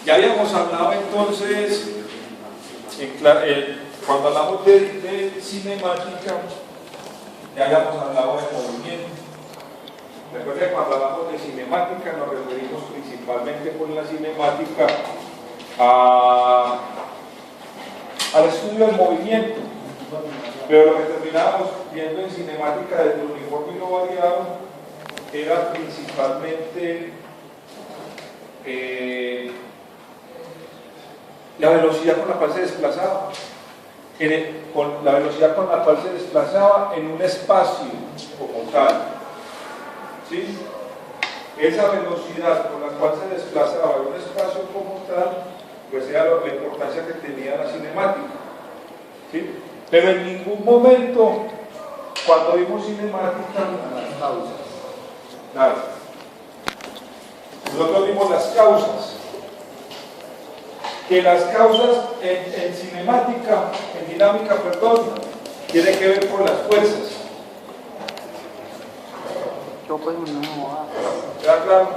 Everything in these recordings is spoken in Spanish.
Ya habíamos hablado entonces, cuando hablamos de cinemática, ya habíamos hablado de movimiento. Recuerden que cuando hablamos de cinemática nos referimos principalmente por la cinemática al estudio del movimiento, pero lo que terminábamos viendo en cinemática desde el uniforme y lo variado era principalmente la velocidad con la cual se desplazaba, con la velocidad con la cual se desplazaba en un espacio como tal, ¿sí? Esa velocidad con la cual se desplazaba en un espacio como tal, pues era la importancia que tenía la cinemática, ¿sí? Pero en ningún momento, cuando vimos cinemática, las causas, nada. Nosotros vimos las causas, que las causas en cinemática, en dinámica, perdón, tiene que ver con las fuerzas. ¿Está claro?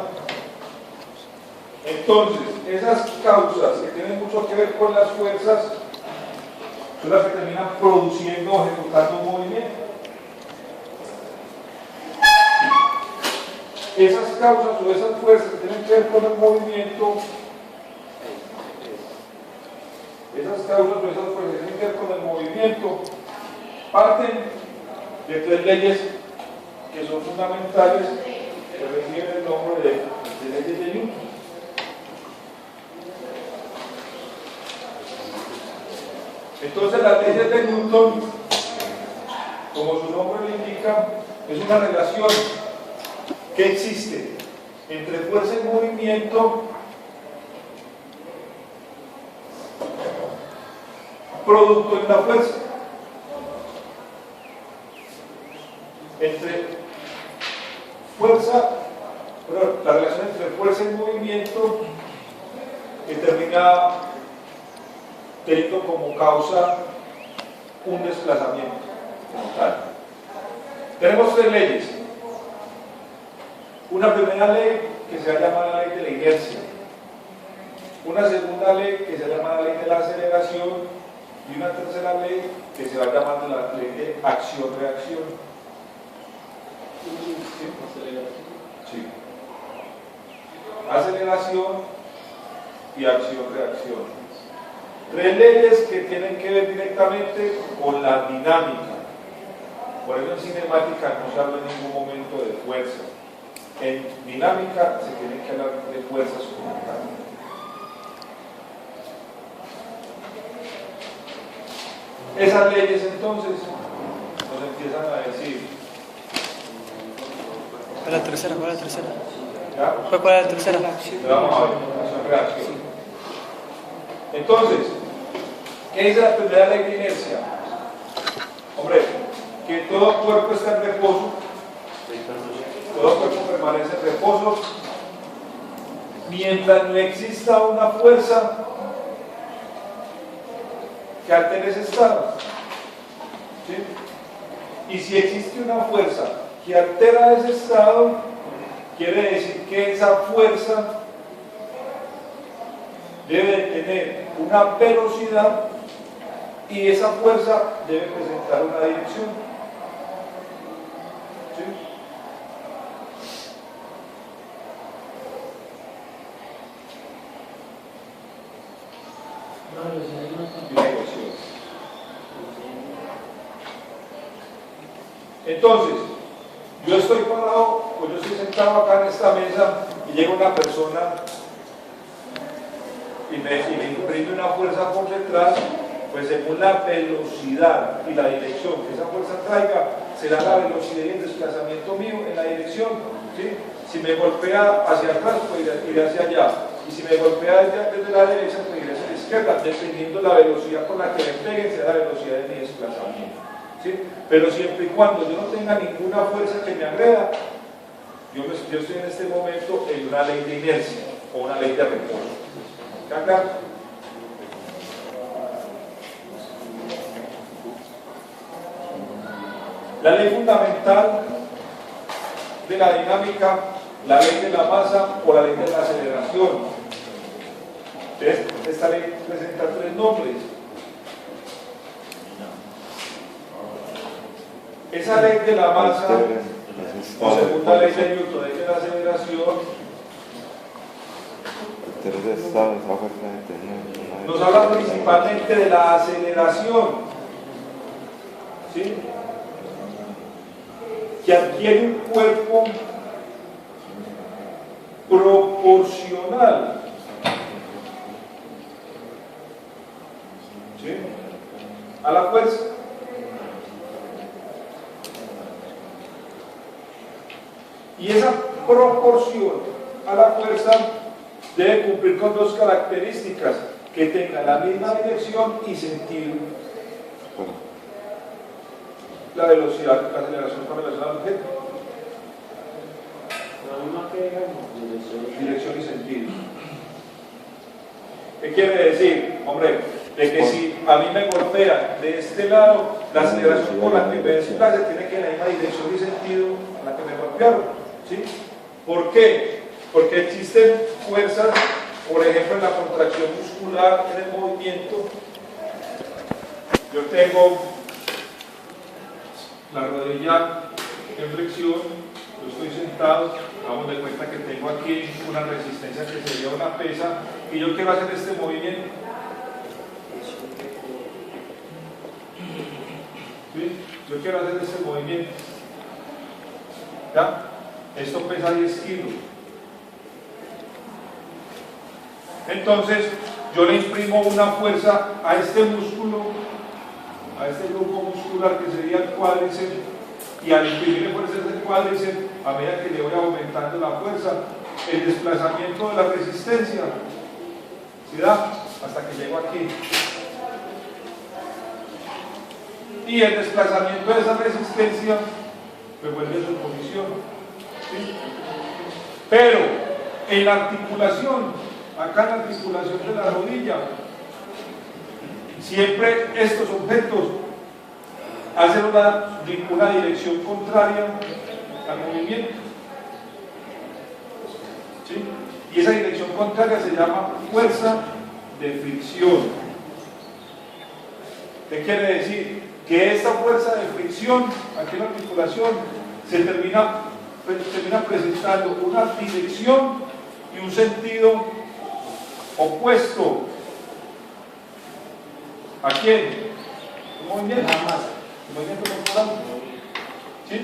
Entonces, esas causas que tienen mucho que ver con las fuerzas son las que terminan produciendo o ejecutando un movimiento. Esas causas o esas fuerzas que tienen que ver con el movimiento, esas causas o esas fuerzas que tienen que ver con el movimiento, parten de tres leyes que son fundamentales, que reciben el nombre de leyes de Newton. Entonces las leyes de Newton, como su nombre lo indica, es una relación que existe entre fuerza y movimiento, producto de la fuerza. La relación entre fuerza y movimiento que termina teniendo como causa un desplazamiento como tal. Tenemos tres leyes. Una primera ley que se llama la ley de la inercia, una segunda ley que se llama la ley de la aceleración y una tercera ley que se va llamando la ley de acción-reacción. Sí. Aceleración y acción-reacción. Tres leyes que tienen que ver directamente con la dinámica. Por eso en cinemática no se habla en ningún momento de fuerza. En dinámica se tiene que hablar de fuerzas como tal. Esas leyes entonces nos empiezan a decir. ¿Cuál es la tercera? ¿Cuál es la tercera? ¿Ya? ¿Cuál es la tercera? Vamos a ver, acción-reacción. Entonces, ¿qué dice la primera ley de inercia? Hombre, que todo cuerpo está en reposo, todo cuerpo permanece en reposo mientras no exista una fuerza que altere ese estado. ¿Sí? Y si existe una fuerza que altera ese estado, quiere decir que esa fuerza debe de tener una velocidad y esa fuerza debe presentar una dirección. ¿Sí? Entonces, yo estoy parado o yo estoy sentado acá en esta mesa y llega una persona y me imprime una fuerza por detrás, pues según la velocidad y la dirección que esa fuerza traiga, será la velocidad y el desplazamiento mío en la dirección. ¿Sí? Si me golpea hacia atrás, pues iré hacia allá. Y si me golpea desde la derecha, pues iré hacia la izquierda, dependiendo la velocidad con la que me peguen, será la velocidad de mi desplazamiento. ¿Sí? Pero siempre y cuando yo no tenga ninguna fuerza que me agreda, yo estoy en este momento en una ley de inercia o una ley de reposo. ¿Está claro? La ley fundamental de la dinámica, la ley de la masa o la ley de la aceleración. Entonces, esta ley presenta tres nombres. Esa ley de la masa, o segunda ley de Newton, ley de la aceleración, nos habla principalmente de la aceleración, ¿sí?, que adquiere un cuerpo proporcional, ¿sí?, a la fuerza. Y esa proporción a la fuerza debe cumplir con dos características: que tenga la misma dirección y sentido. La velocidad, la aceleración con relación al objeto. Dirección y sentido. ¿Qué quiere decir? Hombre, de que si a mí me golpea de este lado, la aceleración por la que me desplace tiene que ir en la misma dirección y sentido a la que me golpearon, ¿sí? ¿Por qué? Porque existen fuerzas, por ejemplo, en la contracción muscular, en el movimiento. Yo tengo la rodilla en flexión, yo estoy sentado, vamos de cuenta que tengo aquí una resistencia que sería una pesa, y yo quiero hacer este movimiento. ¿Sí? Yo quiero hacer este movimiento. ¿Ya? Esto pesa 10 kilos. Entonces, yo le imprimo una fuerza a este músculo, a este grupo muscular que sería el cuádriceps, y al imprimirle fuerzas del cuádriceps, a medida que le voy aumentando la fuerza, el desplazamiento de la resistencia se da hasta que llego aquí. Y el desplazamiento de esa resistencia me vuelve a su posición. ¿Sí? Pero en la articulación, acá en la articulación de la rodilla, siempre estos objetos hacen una dirección contraria al movimiento, ¿sí? Y esa dirección contraria se llama fuerza de fricción. ¿Qué quiere decir? Que esta fuerza de fricción aquí en la articulación se termina presentando una dirección y un sentido opuesto. ¿A quién? ¿Un movimiento? ¿Un movimiento corporal? ¿Sí?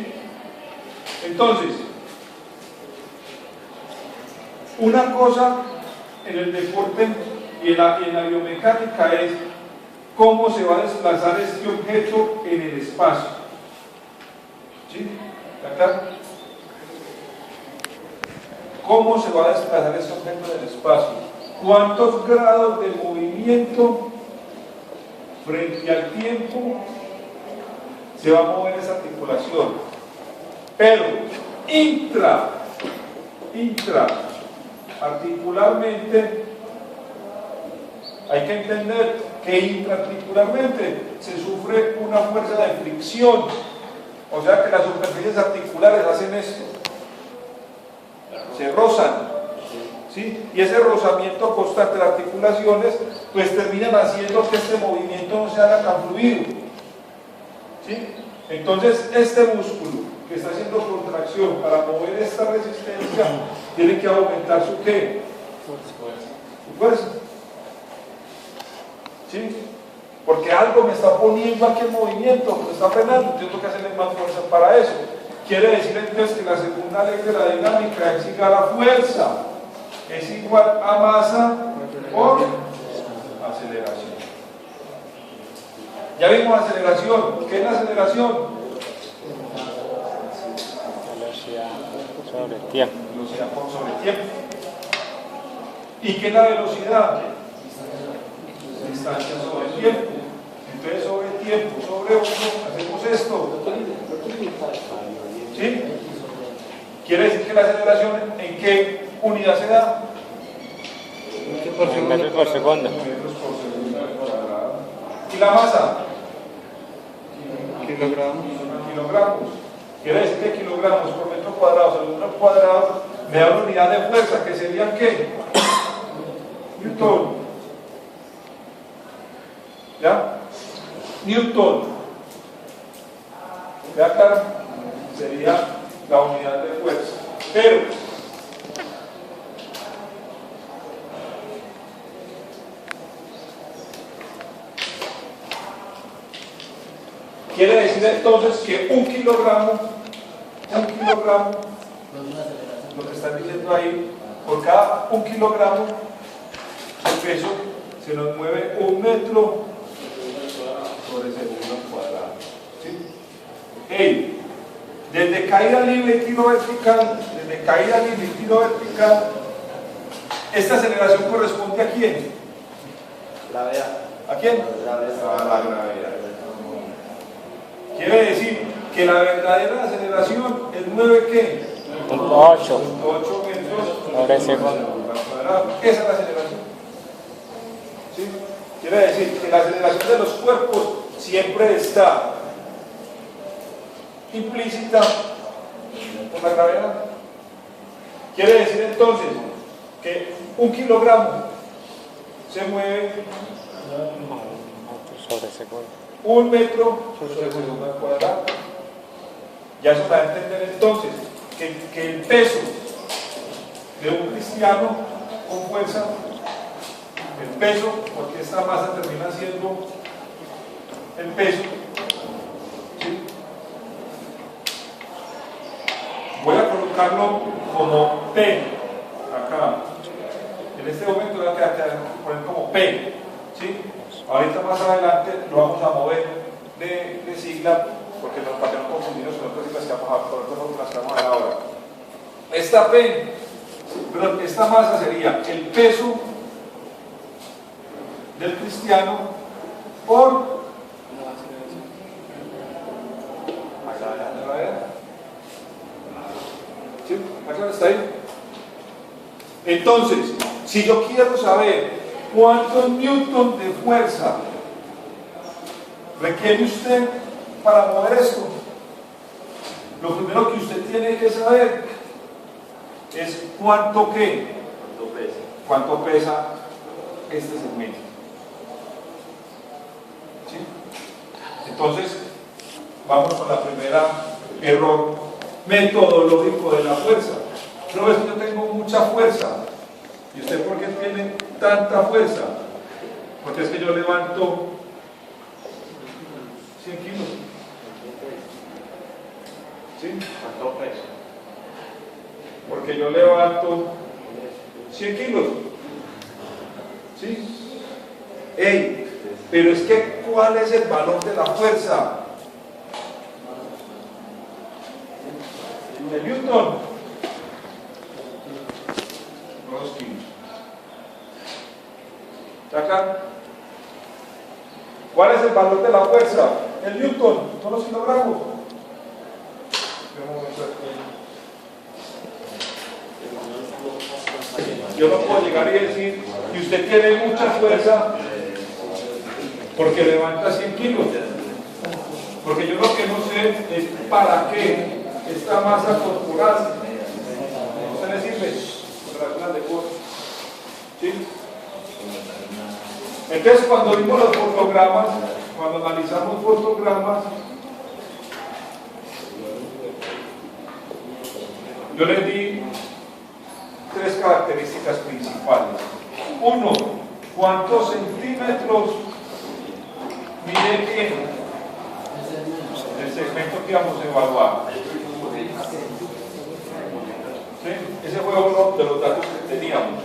Entonces, una cosa en el deporte y en la biomecánica es cómo se va a desplazar este objeto en el espacio. ¿Sí? ¿Acá? ¿Cómo se va a desplazar este objeto en el espacio? ¿Cuántos grados de movimiento frente al tiempo se va a mover esa articulación? Pero intraarticularmente hay que entender que intraarticularmente se sufre una fuerza de fricción, o sea que las superficies articulares hacen esto, se rozan, ¿sí? Y ese rozamiento constante de las articulaciones pues terminan haciendo que este movimiento no se haga tan fluido, ¿sí? Entonces este músculo que está haciendo contracción para mover esta resistencia tiene que aumentar su ¿qué? Su fuerza. ¿Sí? Porque algo me está poniendo aquí en movimiento, me está frenando, yo tengo que hacerle más fuerza para eso. Quiere decir entonces que la segunda ley de la dinámica es igual a fuerza, es igual a masa por aceleración. Ya vimos aceleración. ¿Qué es la aceleración? Velocidad sobre tiempo. Velocidad por sobre tiempo. ¿Y qué es la velocidad? Distancia sobre tiempo. Entonces sobre tiempo, sobre 1, hacemos esto. ¿Sí? Quiere decir que la aceleración ¿en qué unidad se da? En metros por segundo. Metros por segundo al cuadrado. ¿Y la masa? Kilogramos. Kilogramos. Quiere decir que kilogramos por metro cuadrado sobre el metro cuadrado me da una unidad de fuerza, que sería ¿qué? Newton. ¿Ya? Newton. ¿Ya claro? Sería la unidad de fuerza. Pero quiere decir entonces que un kilogramo, lo que están diciendo ahí, por cada 1 kilogramo de peso se nos mueve 1 metro sobre segundo cuadrado. ¿Sí? Hey, desde caída libre y tiro vertical, esta aceleración corresponde ¿a quién? Gravedad. ¿A quién? A la gravedad. Quiere decir que la verdadera aceleración es 9 ¿qué? 8 8 metros sobre segundo. cuadrado. Esa es la aceleración. ¿Sí? Quiere decir que la aceleración de los cuerpos siempre está implícita por la gravedad. Quiere decir entonces que 1 kilogramo se mueve Sobre segundo. 1 metro sobre segundo al cuadrado. Ya eso da a entender entonces que el peso de un cristiano con fuerza, el peso, porque esta masa termina siendo el peso, ¿sí? Voy a colocarlo como P acá. En este momento voy a poner como P, ¿sí? Ahorita más adelante lo vamos a mover de sigla, porque no, para que no confundirnos con otras siglas que vamos a, con otras fórmulas que vamos a ver ahora. Esta P, perdón, esta masa sería el peso del cristiano por la gravedad. ¿Sí? ¿Acá está ahí? Entonces, si yo quiero saber cuántos newton de fuerza requiere usted para mover esto, lo primero que usted tiene que saber es cuánto pesa este segmento. ¿Sí? Entonces, vamos con la primera error metodológico de la fuerza. No es que yo tengo mucha fuerza. ¿Y usted por qué tiene tanta fuerza? Porque es que yo levanto 100 kilos. ¿Sí? ¿Cuánto peso? Porque yo levanto 100 kilos. ¿Sí? ¡Ey! Pero es que, ¿cuál es el valor de la fuerza? El Newton. 2 kilos. ¿Acá? ¿Cuál es el valor de la fuerza? El Newton, son los kilogramos. Yo no puedo llegar y decir que usted tiene mucha fuerza porque levanta 100 kilos. Porque yo lo que no sé es para qué esta masa corporal no se le sirve. ¿Sí? Entonces, cuando vimos los fotogramas, cuando analizamos fotogramas, yo les di 3 características principales. 1, ¿cuántos centímetros mide el segmento que vamos a evaluar? ¿Sí? Ese fue uno de los datos que teníamos.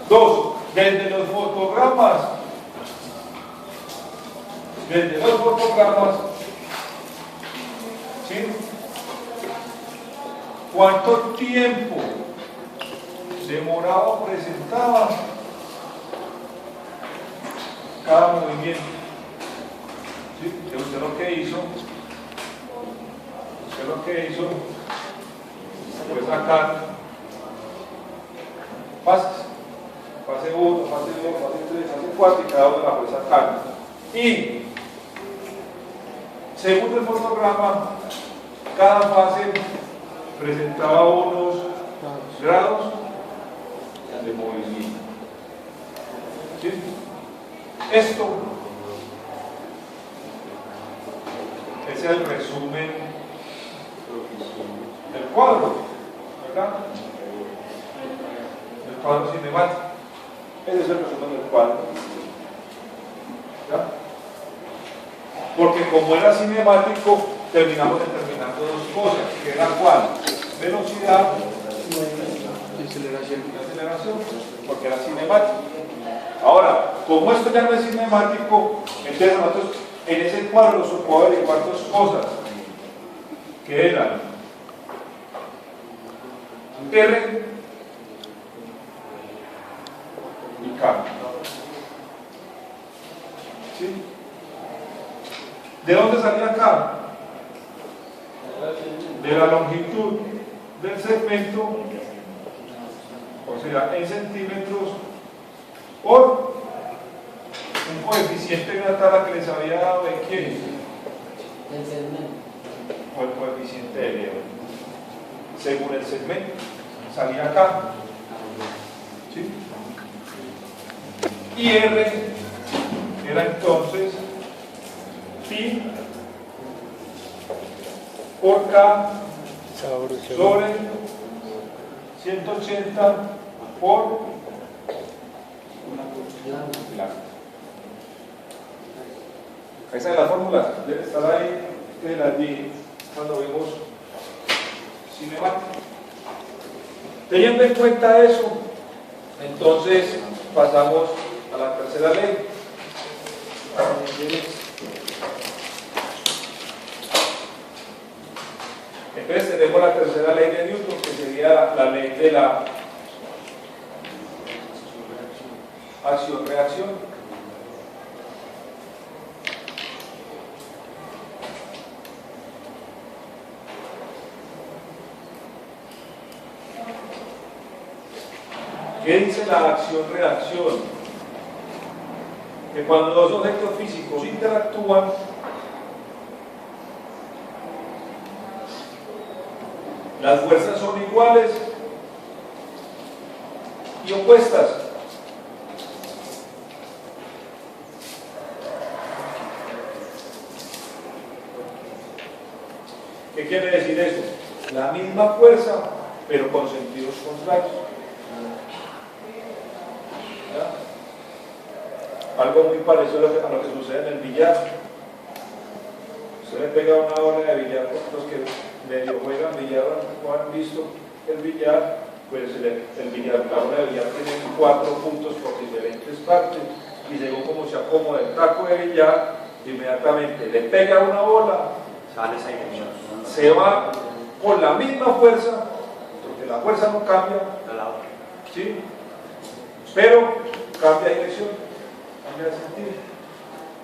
2, desde los fotogramas, ¿sí? ¿Cuánto tiempo demoraba o presentaba cada movimiento? ¿Sí? Usted lo que hizo fue sacar fases, fase 1, fase 2, fase 3, fase 4, y cada una la fue sacando. Y según el fotograma, cada fase presentaba unos grados de movimiento. ¿Sí? Esto es el resumen del cuadro, ¿verdad? El cuadro cinemático. Ese es el resumen del cuadro. ¿Ya? Porque como era cinemático, terminamos determinando dos cosas, que era cuál, velocidad y aceleración, porque era cinemático. Ahora, como esto ya no es cinemático, entonces nosotros en ese cuadro se puede averiguar dos cosas, que eran R y K. ¿Sí? ¿De dónde salía K? De la longitud del segmento, o sea, en centímetros, por un coeficiente de una tabla que les había dado de quién, o el coeficiente de Leo, según el segmento, salía acá, ¿sí? Y R era entonces pi por K sobre 180 por lambda. Esa es la fórmula, debe estar ahí, que la di cuando vemos cinemático. Teniendo en cuenta eso, entonces pasamos a la tercera ley. Entonces tenemos la tercera ley de Newton, que sería la ley de la acción-reacción. ¿Qué dice la acción-reacción? Que cuando dos objetos físicos interactúan, las fuerzas son iguales y opuestas. ¿Qué quiere decir eso? La misma fuerza, pero con sentidos contrarios. ¿Ya? Algo muy parecido a lo que sucede en el billar. Usted le pega una bola de billar, los que medio juegan billar o han visto el billar, pues el billar, la bola de billar tiene 4 puntos por diferentes partes, y según como se acomoda el taco de billar, inmediatamente le pega una bola, Sale esa dirección. se va por la misma fuerza, porque la fuerza no cambia, ¿sí? Pero cambia dirección, cambia de sentido.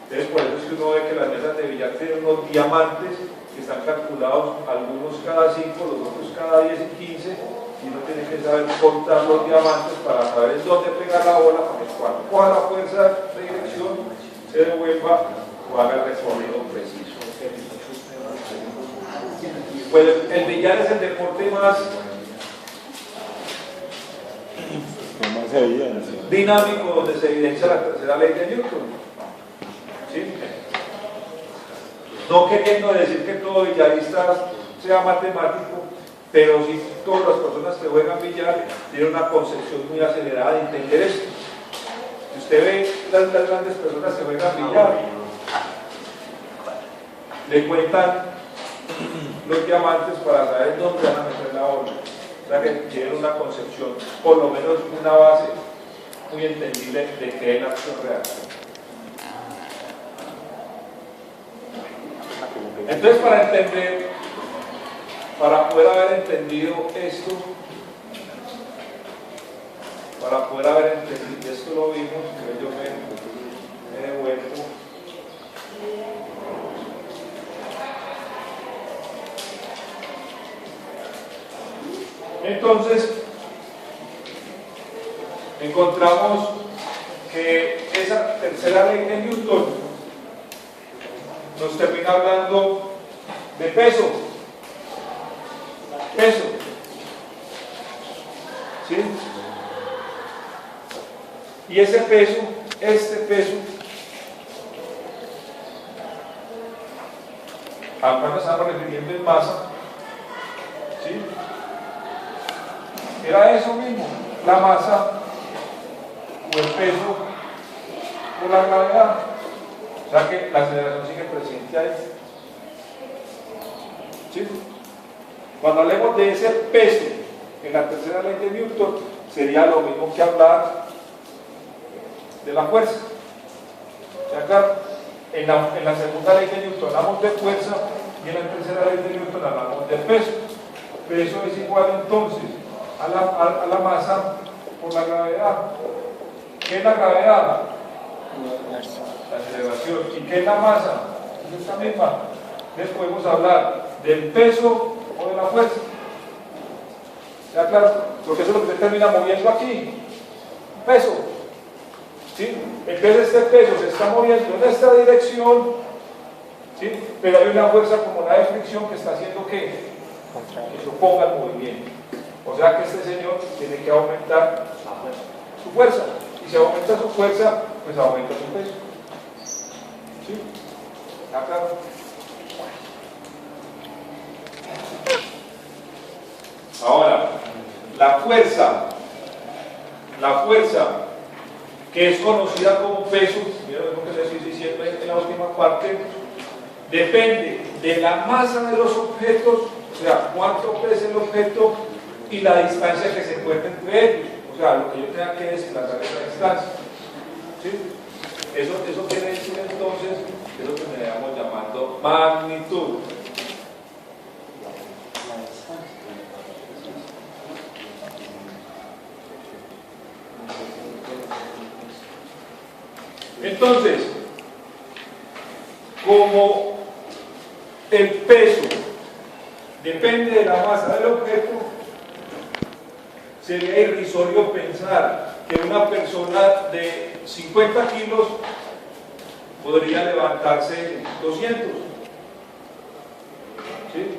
Entonces, por eso es que uno ve que las mesas de billar tienen unos diamantes que están calculados, algunos cada 5, los otros cada 10 y 15, y uno tiene que saber contar los diamantes para saber en dónde pegar la bola, para que cuando coja la fuerza de dirección se devuelva o haga el recorrido preciso. Pues el billar es el deporte más dinámico, donde se evidencia la tercera ley de Newton. ¿Sí? No queriendo decir que todo billarista sea matemático, pero sí todas las personas que juegan billar tienen una concepción muy acelerada de entender esto. Si usted ve las grandes personas que juegan billar, le cuentan los diamantes para saber dónde van a meter la bola. O sea que tienen una concepción, por lo menos una base muy entendible de qué es la acción-reacción. Entonces, para entender, para poder haber entendido esto, para poder haber entendido esto, lo vimos, que yo me devuelvo. Entonces, encontramos que esa tercera ley de Newton nos termina hablando de peso. peso. ¿Sí? Y ese peso, este peso, ¿a cuál nos estamos refiriendo en masa? ¿Sí? Era eso mismo, la masa o el peso por la gravedad. O sea que la aceleración sigue presente ahí. ¿Sí? Cuando hablemos de ese peso en la tercera ley de Newton, sería lo mismo que hablar de la fuerza. O sea, acá en la segunda ley de Newton hablamos de fuerza y en la tercera ley de Newton hablamos de peso. Peso es igual entonces a la masa por la gravedad. ¿Qué es la gravedad? La aceleración. ¿Y qué es la masa? Es esta misma. Entonces podemos hablar del peso o de la fuerza. ¿Ya claro? Porque eso es lo que se termina moviendo aquí. Peso. ¿Sí? Entonces este peso se está moviendo en esta dirección, ¿sí? Pero hay una fuerza como la de fricción que está haciendo que se oponga al movimiento. O sea que este señor tiene que aumentar su fuerza. Y si aumenta su fuerza, pues aumenta su peso. ¿Sí? ¿Ya claro? Ahora, la fuerza que es conocida como peso, mira lo que les estoy diciendo en la última parte, depende de la masa de los objetos, o sea, cuánto pesa el objeto y la distancia que se encuentra entre ellos, o sea, lo que yo tenga que desplazar esa distancia. ¿Sí? Eso quiere decir entonces, es lo que me estamos llamando magnitud. Entonces, como el peso depende de la masa del objeto, sería irrisorio pensar que una persona de 50 kilos podría levantarse 200. ¿Sí?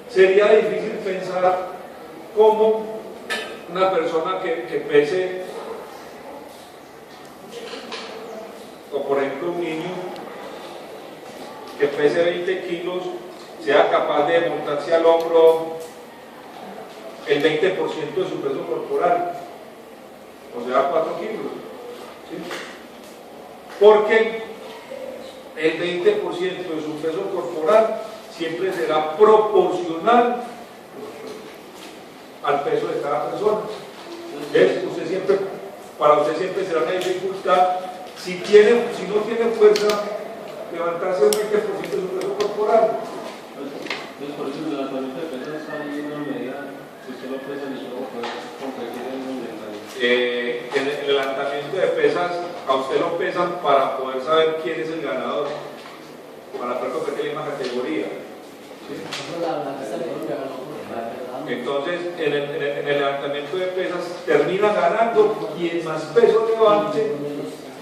Sería difícil pensar cómo una persona que pese, o por ejemplo un niño que pese 20 kilos, sea capaz de montarse al hombro el 20% de su peso corporal, o sea 4 kilos. ¿Sí? Porque el 20% de su peso corporal siempre será proporcional al peso de cada persona. Entonces, para usted siempre será una dificultad, si no tiene fuerza, levantarse el 20% de su peso corporal. Entonces, por eso el levantamiento de pesas está en una medida, si usted lo pesa, y luego puede competir en un mercado. En el levantamiento de pesas, a usted lo pesan para poder saber quién es el ganador, para poder competir en la categoría. ¿Sí? Entonces, en el levantamiento de pesas, termina ganando quien más peso levante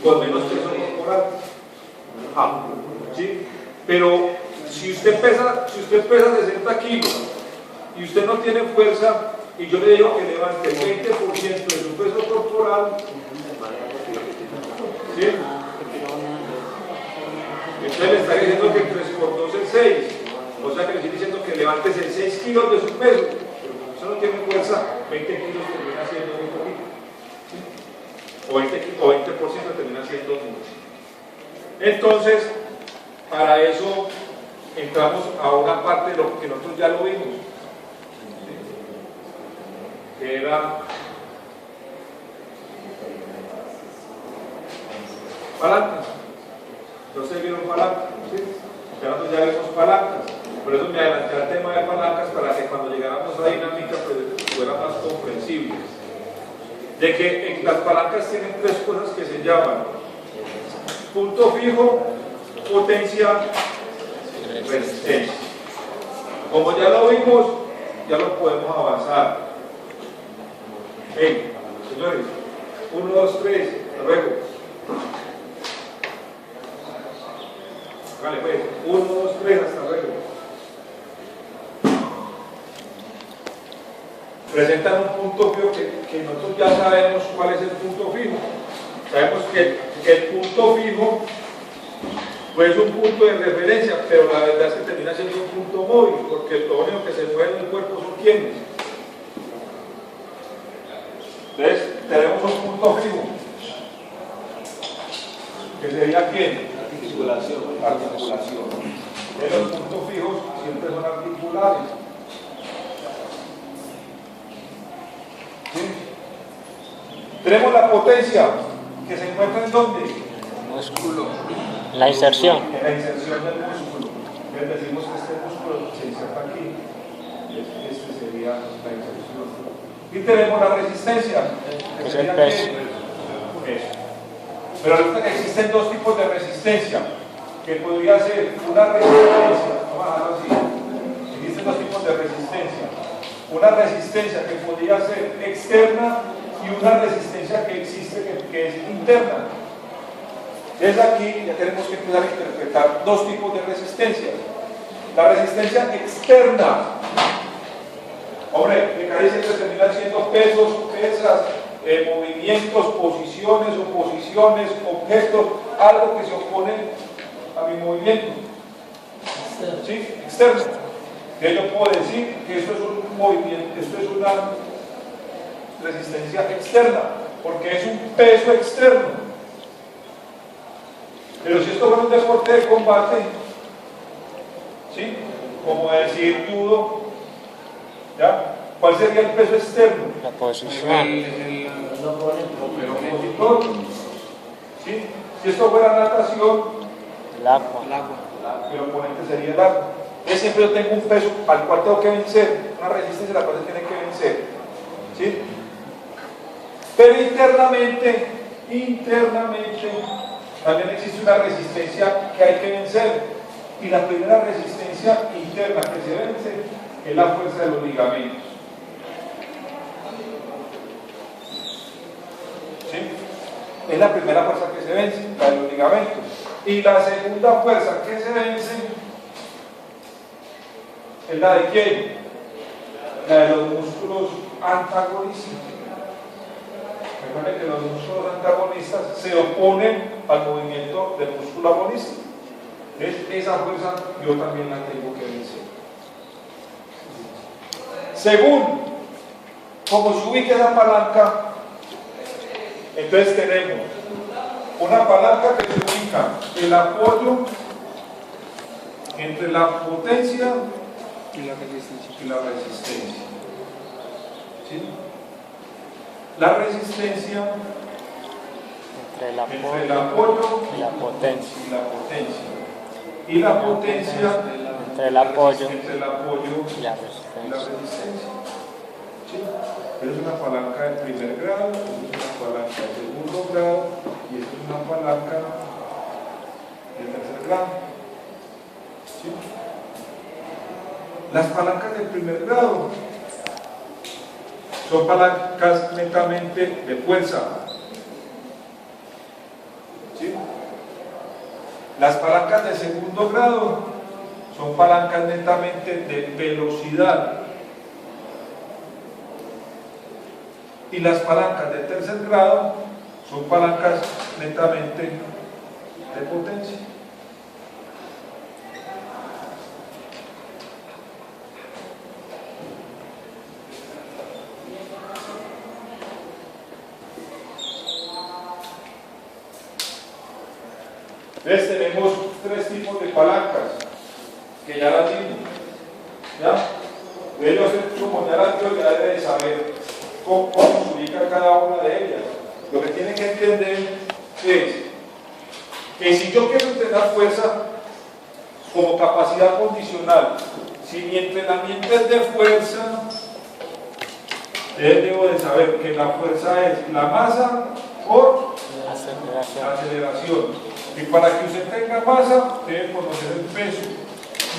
con menos peso corporal. ¿Sí? Pero si usted pesa 60 kilos y usted no tiene fuerza, y yo le digo que levante el 20% de su peso corporal, ¿sí? Entonces le está diciendo que 3 por 2 es 6, o sea que le estoy diciendo que levantes 6 kilos de su peso, pero como usted no tiene fuerza, 20 kilos termina siendo muy poquito, ¿sí? O 20% termina siendo mucho. Entonces, para eso entramos a una parte de lo que nosotros ya lo vimos, ¿sí? Que era palancas. Entonces vieron palancas, ¿sí? Nosotros ya vimos palancas, por eso me adelanté al tema de palancas para que cuando llegáramos a dinámica pues fuera más comprensible. De que las palancas tienen 3 cosas que se llaman punto fijo, potencia, resistencia. Como ya lo vimos, ya lo podemos avanzar. Hey, señores, 1, 2, 3, hasta luego. Vale, pues, 1, 2, 3, hasta luego. presentan un punto fijo que nosotros ya sabemos cuál es el punto fijo. Sabemos que el punto fijo pues es un punto de referencia, pero la verdad es que termina siendo un punto móvil, porque lo único que se mueve en el cuerpo son quiénes. Entonces, tenemos un punto fijo, que sería quién? Articulación. Articulación. Los puntos fijos siempre son articulares. ¿Sí? Tenemos la potencia, que se encuentra en ¿dónde? Músculo. La inserción. En la inserción del músculo. Entonces decimos que este músculo se inserta aquí. Este sería la inserción. Y tenemos la resistencia. Que Es sería el peso. peso. Pero resulta que existen dos tipos de resistencia. Que podría ser una resistencia. Vamos a dejarlo así. Existen dos tipos de resistencia. Una resistencia que podría ser externa y una resistencia que existe que es interna. Desde aquí ya tenemos que empezar a interpretar dos tipos de resistencia. La resistencia externa, hombre, que casi siempre terminan siendo pesos, pesas, movimientos, posiciones, oposiciones, objetos, algo que se opone a mi movimiento. ¿Sí? Externo. Que yo puedo decir que esto es un movimiento, esto es una resistencia externa, porque es un peso externo. Pero si esto fuera un deporte de combate, ¿sí? Como decir judo, ¿ya? ¿Cuál sería el peso externo? La posición. El opositor. ¿Sí? Si esto fuera natación, El agua. el oponente sería el agua. Entonces siempre yo tengo un peso al cual tengo que vencer, una resistencia a la cual se tiene que vencer. ¿Sí? Pero internamente, también existe una resistencia que hay que vencer. Y la primera resistencia interna que se vence es la fuerza de los ligamentos. ¿Sí? Es la primera fuerza que se vence, la de los ligamentos. Y la segunda fuerza que se vence es la de quién? La de los músculos antagonistas. Recuerden que los músculos antagonistas se oponen al movimiento del músculo agonista. Entonces, esa fuerza yo también la tengo que vencer. Según como se ubica esa palanca, entonces tenemos una palanca que se ubica el apoyo entre la potencia y la resistencia. ¿Sí? La resistencia Entre el entre el apoyo apoyo y la potencia. y la potencia Entre el apoyo entre el apoyo y la y la resistencia. resistencia. ¿Sí? Es una palanca de primer grado, es una palanca de segundo grado y es una palanca de tercer grado. ¿Sí? Las palancas de primer grado son palancas netamente de fuerza. ¿Sí? Las palancas de segundo grado son palancas netamente de velocidad. Y las palancas de tercer grado son palancas netamente de potencia. Entonces tenemos tres tipos de palancas que ya las dimos. ¿Ya? Ellos, como ya las dio, ya debe de saber cómo se ubica cada una de ellas. Lo que tienen que entender es que si yo quiero entrenar fuerza como capacidad condicional, si mi entrenamiento es de fuerza, debo de saber que la fuerza es la masa por Aceleración. la aceleración. Y para que usted tenga masa, debe conocer el peso.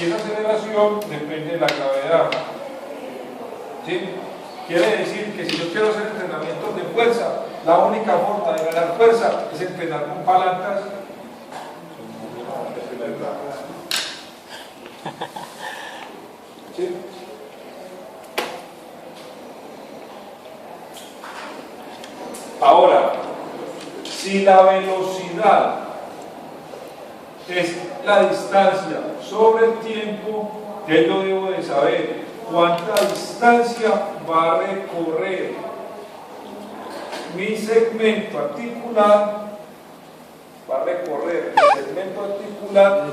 Y esa aceleración depende de la gravedad. ¿Sí? Quiere decir que si yo quiero hacer entrenamientos de fuerza, la única forma de ganar fuerza es entrenar con palancas de primer grado. ¿Sí? Ahora, si la velocidad es la distancia sobre el tiempo, entonces yo debo de saber cuánta distancia va a recorrer mi segmento articular, va a recorrer el segmento articular,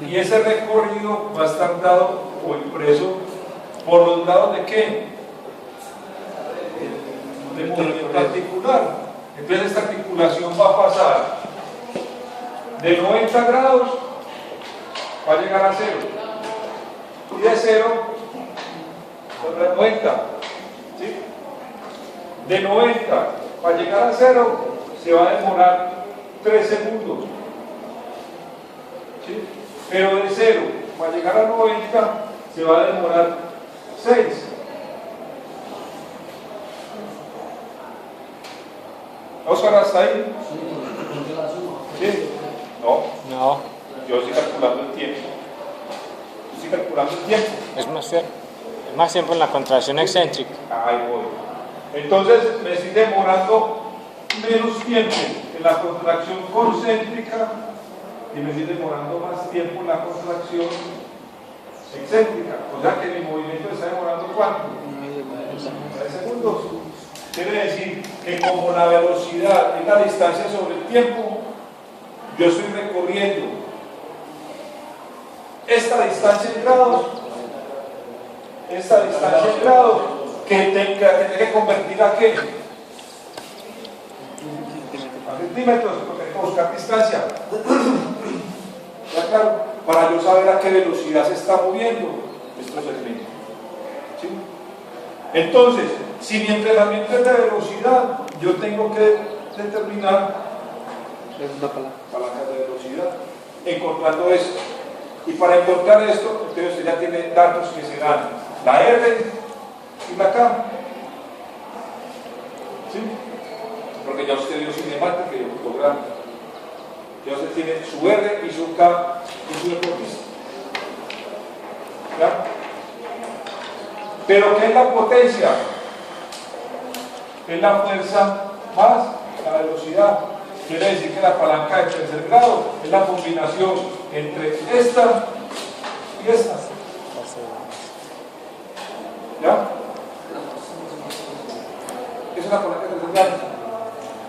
y ese recorrido va a estar dado o impreso por los lados de qué? De movimiento articular. Entonces esta articulación va a pasar de 90 grados, va a llegar a 0, y de 0 a 90, ¿sí? De 90 para llegar a 0 se va a demorar 3 segundos, ¿sí? Pero de 0 para llegar a 90 se va a demorar 6. ¿Oscar, hasta ahí? ¿Sí? No, No, yo estoy calculando el tiempo. Yo estoy calculando el tiempo. es más tiempo en la contracción excéntrica. Ahí voy. Entonces me estoy demorando menos tiempo en la contracción concéntrica y me estoy demorando más tiempo en la contracción excéntrica. O sea que mi movimiento está demorando ¿cuánto? 3 segundos. Quiere decir que como la velocidad es la distancia sobre el tiempo, yo estoy recorriendo esta distancia en grados, que tengo que convertir a qué? A centímetros, porque tengo que buscar distancia. ¿Ya claro? Para yo saber a qué velocidad se está moviendo estos segmentos. ¿Sí? Entonces, si mi entrenamiento es de velocidad, yo tengo que determinar palancas de velocidad, encontrando esto. Y para encontrar esto, entonces usted ya tiene datos que se dan la R y la K. ¿Sí? Porque ya usted dio cinemática y fotograma. Ya usted tiene su R y su K y su deportista. ¿Ya? Pero ¿qué es la potencia? Es la fuerza más la velocidad. Quiere decir que la palanca de tercer grado es la combinación entre esta y esta. ¿Ya? Esa es la palanca de tercer grado.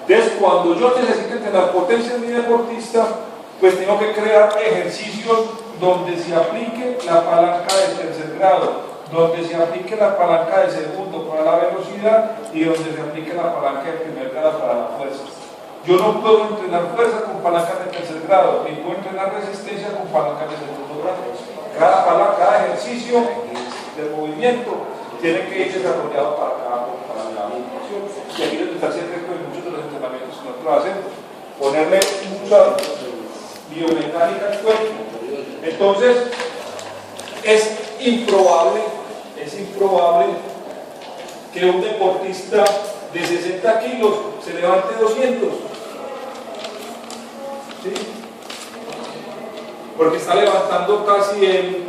Entonces, cuando yo necesito entrenar potencia en mi deportista, pues tengo que crear ejercicios donde se aplique la palanca de tercer grado, donde se aplique la palanca de segundo para la velocidad y donde se aplique la palanca de primer grado para la fuerza. Yo no puedo entrenar fuerza con palancas de tercer grado, ni puedo entrenar resistencia con palancas de segundo grado. Cada ejercicio del movimiento tiene que ir desarrollado para la movilización. Y aquí es donde está el secreto de muchos de los entrenamientos que nosotros hacemos, ponerle mucha biomecánica al cuerpo. Entonces, es improbable que un deportista de 60 kilos se levante 200. ¿Sí? Porque está levantando casi el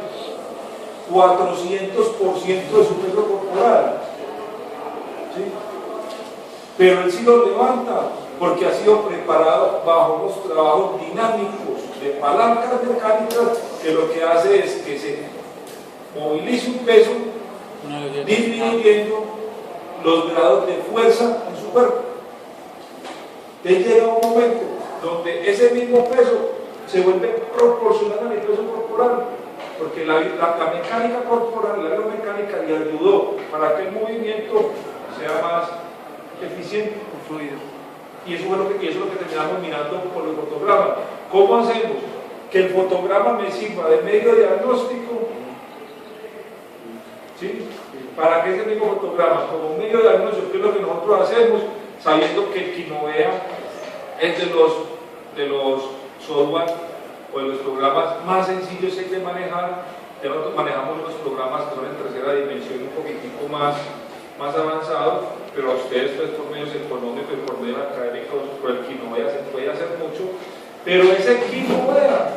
400% de su peso corporal. ¿Sí? Pero él sí lo levanta porque ha sido preparado bajo unos trabajos dinámicos de palancas mecánicas que lo que hace es que se movilice un peso disminuyendo los grados de fuerza en su cuerpo. Entonces llega un momento donde ese mismo peso se vuelve proporcional a mi peso corporal, porque la mecánica corporal, la biomecánica le ayudó para que el movimiento sea más eficiente, fluido. Y eso es lo que terminamos mirando por el fotograma. ¿Cómo hacemos? Que el fotograma me sirva de medio diagnóstico, ¿sí? Para que ese mismo fotograma, como medio diagnóstico, que es lo que nosotros hacemos, sabiendo que el Kinovea es de los software o de los programas más sencillos que hay que manejar. Ya nosotros manejamos unos programas que son en tercera dimensión, un poquitico más avanzados, pero a ustedes pues, por medios económicos y por medios académicos, por el Kinovea se puede hacer mucho. Pero ese Kinovea,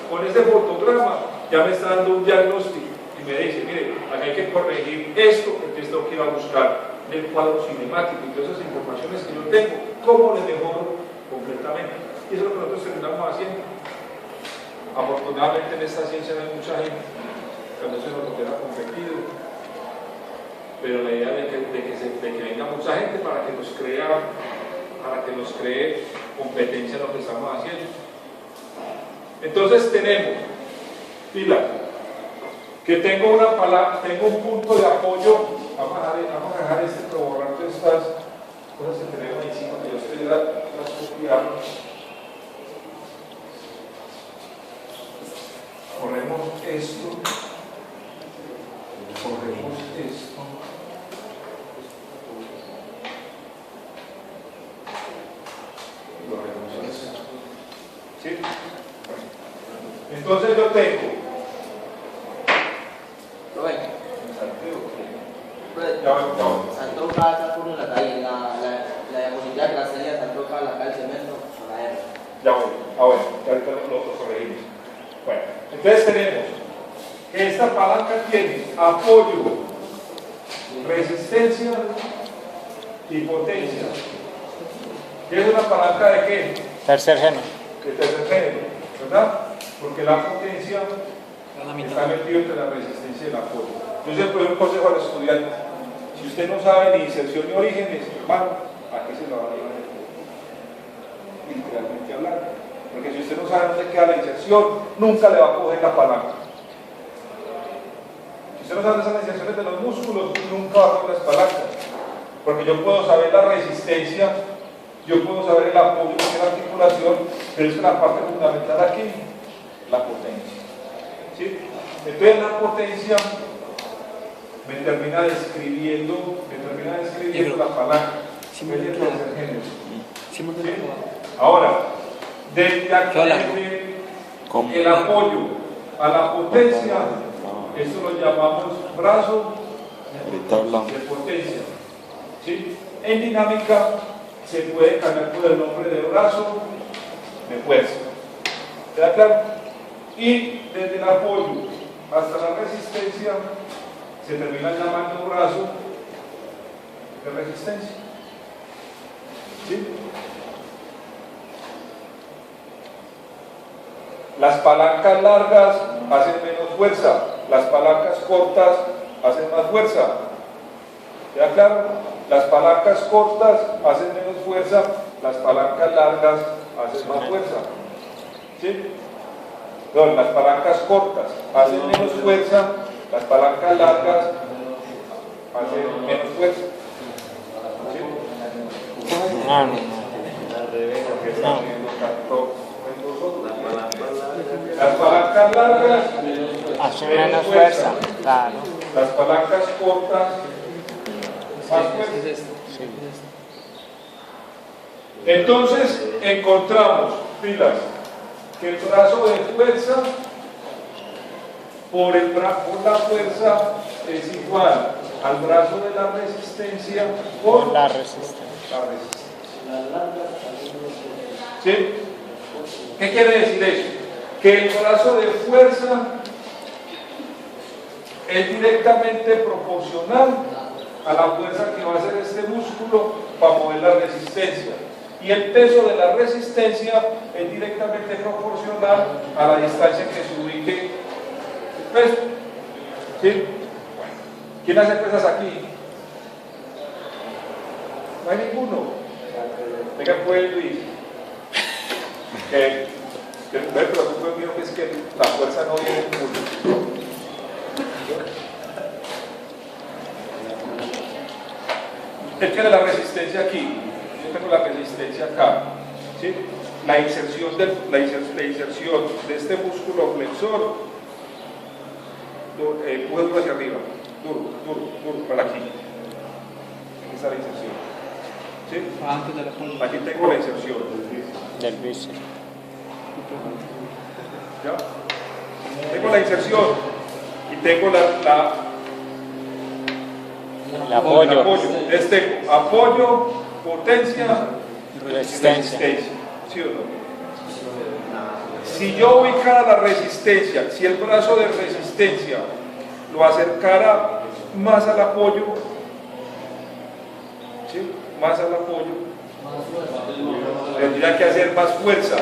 con ese fotograma, ya me está dando un diagnóstico y me dice, mire, aquí hay que corregir esto, porque tengo que ir a buscar del cuadro cinemático y todas esas informaciones que yo tengo, ¿cómo le mejoro completamente? Y eso es lo que nosotros terminamos haciendo. Afortunadamente en esta ciencia no hay mucha gente, cuando se nos queda competido, pero la idea de que venga mucha gente para que nos cree competencia en lo que estamos haciendo. Entonces tenemos, pila, que tengo una palabra, tengo un punto de apoyo. Vamos a dejar este para borrar todas estas cosas que tenemos ahí encima, que yo estoy las copiando. Corremos esto, ¿sí? Entonces yo tengo saltó cada uno en la calle, la diapositiva que la salía saltó cada la calle cemento a la R. Ya voy, ahora, ya ahorita lo corregimos. Bueno, entonces tenemos que esta palanca tiene apoyo, resistencia y potencia. ¿Qué es una palanca de qué? Tercer género. De tercer género, ¿verdad? Porque la potencia está metida entre la resistencia y el apoyo. Yo siempre doy un consejo al estudiante: si usted no sabe ni inserción ni orígenes, hermano, aquí se lo va a llevar literalmente hablando. Porque si usted no sabe dónde queda la inserción, nunca le va a coger la palanca. Si usted no sabe esas inserciones de los músculos, nunca va a coger las palancas. Porque yo puedo saber la resistencia, yo puedo saber el apoyo de la articulación, pero es que la parte fundamental aquí, la potencia. ¿Sí? Entonces la potencia me termina describiendo la palanca. Sí, Es el tercer género. Sí. Ahora, desde aquí el apoyo a la potencia, esto lo llamamos brazo de potencia. ¿Sí? En dinámica se puede cambiar por el nombre de brazo de fuerza. ¿Queda claro? Y desde el apoyo hasta la resistencia se termina llamando brazo de resistencia. ¿Sí? Las palancas largas hacen menos fuerza, las palancas cortas hacen más fuerza. ¿Queda claro? Las palancas cortas hacen menos fuerza, las palancas largas hacen más fuerza. ¿Sí? No, las palancas cortas hacen menos fuerza, las palancas largas hacen menos fuerza. ¿Sí? Las palancas largas Hace menos fuerza, claro. las palancas cortas más fuerza. Entonces encontramos, pilas, que el brazo de fuerza por la fuerza es igual al brazo de la resistencia por La resistencia. ¿Sí? ¿Qué quiere decir eso? Que el brazo de fuerza es directamente proporcional a la fuerza que va a hacer este músculo para mover la resistencia. Y el peso de la resistencia es directamente proporcional a la distancia que se ubique el peso. ¿Sí? ¿Quién hace pesas aquí? No hay ninguno. Venga, pues Luis. Pero tú puedes ver que es que la fuerza no viene en uno. Él tiene la resistencia aquí, yo tengo la resistencia acá. ¿Sí? La inserción de este músculo flexor, empuje duro hacia arriba, duro, para aquí. Aquí está la inserción. ¿Sí? Antes de la punta. Aquí tengo la inserción. Del bíceps. ¿Ya? Tengo la inserción y tengo El apoyo. Apoyo, potencia, Resistencia. ¿Sí o no? Si yo ubicara la resistencia, si el brazo de resistencia lo acercara más al apoyo, ¿sí? Más al apoyo, tendría que hacer más fuerza.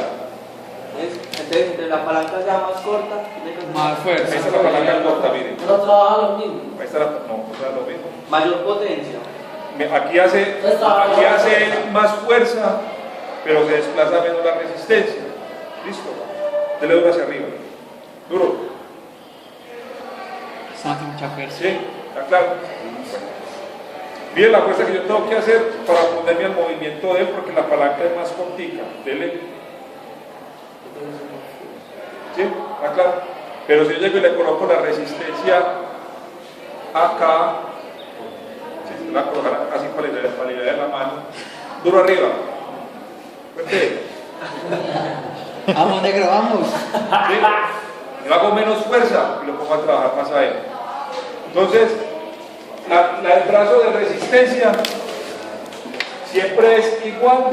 Entonces, entre la palanca ya más corta, Más Ahí fuerza. está la palanca corta, miren. no trabaja lo mismo. Ahí está la, no, no es lo mismo. Mayor potencia. Aquí hace más fuerza, pero se desplaza menos la resistencia. ¿Listo? Dele duro hacia arriba. Duro. Hace mucha fuerza. ¿Sí? ¿Está claro? Miren la fuerza que yo tengo que hacer para ponerme al movimiento de él, porque la palanca es más cortica. Dele. ¿Sí? ¿Está claro? Pero si yo llego y le coloco la resistencia acá, si la coloco así para liberar la mano, duro arriba. Fuerte. Vamos, negro, vamos. ¿Sí? Yo hago menos fuerza y lo pongo a trabajar más a él. Entonces, el brazo de resistencia siempre es igual,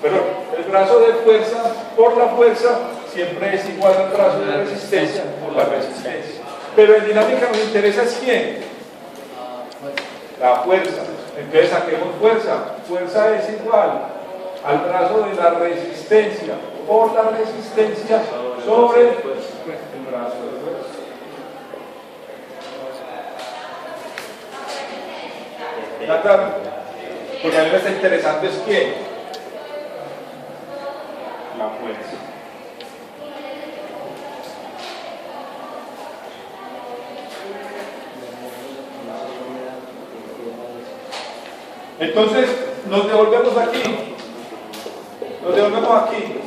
pero el brazo de fuerza por la fuerza siempre es igual al brazo de resistencia por la resistencia. Pero en dinámica nos interesa es quién. La fuerza. Entonces saquemos fuerza. Fuerza es igual al brazo de la resistencia por la resistencia sobre el brazo de fuerza. ¿Ya claro? Porque a mí me está interesante es quién. La fuerza. Entonces, nos devolvemos aquí. Nos devolvemos aquí.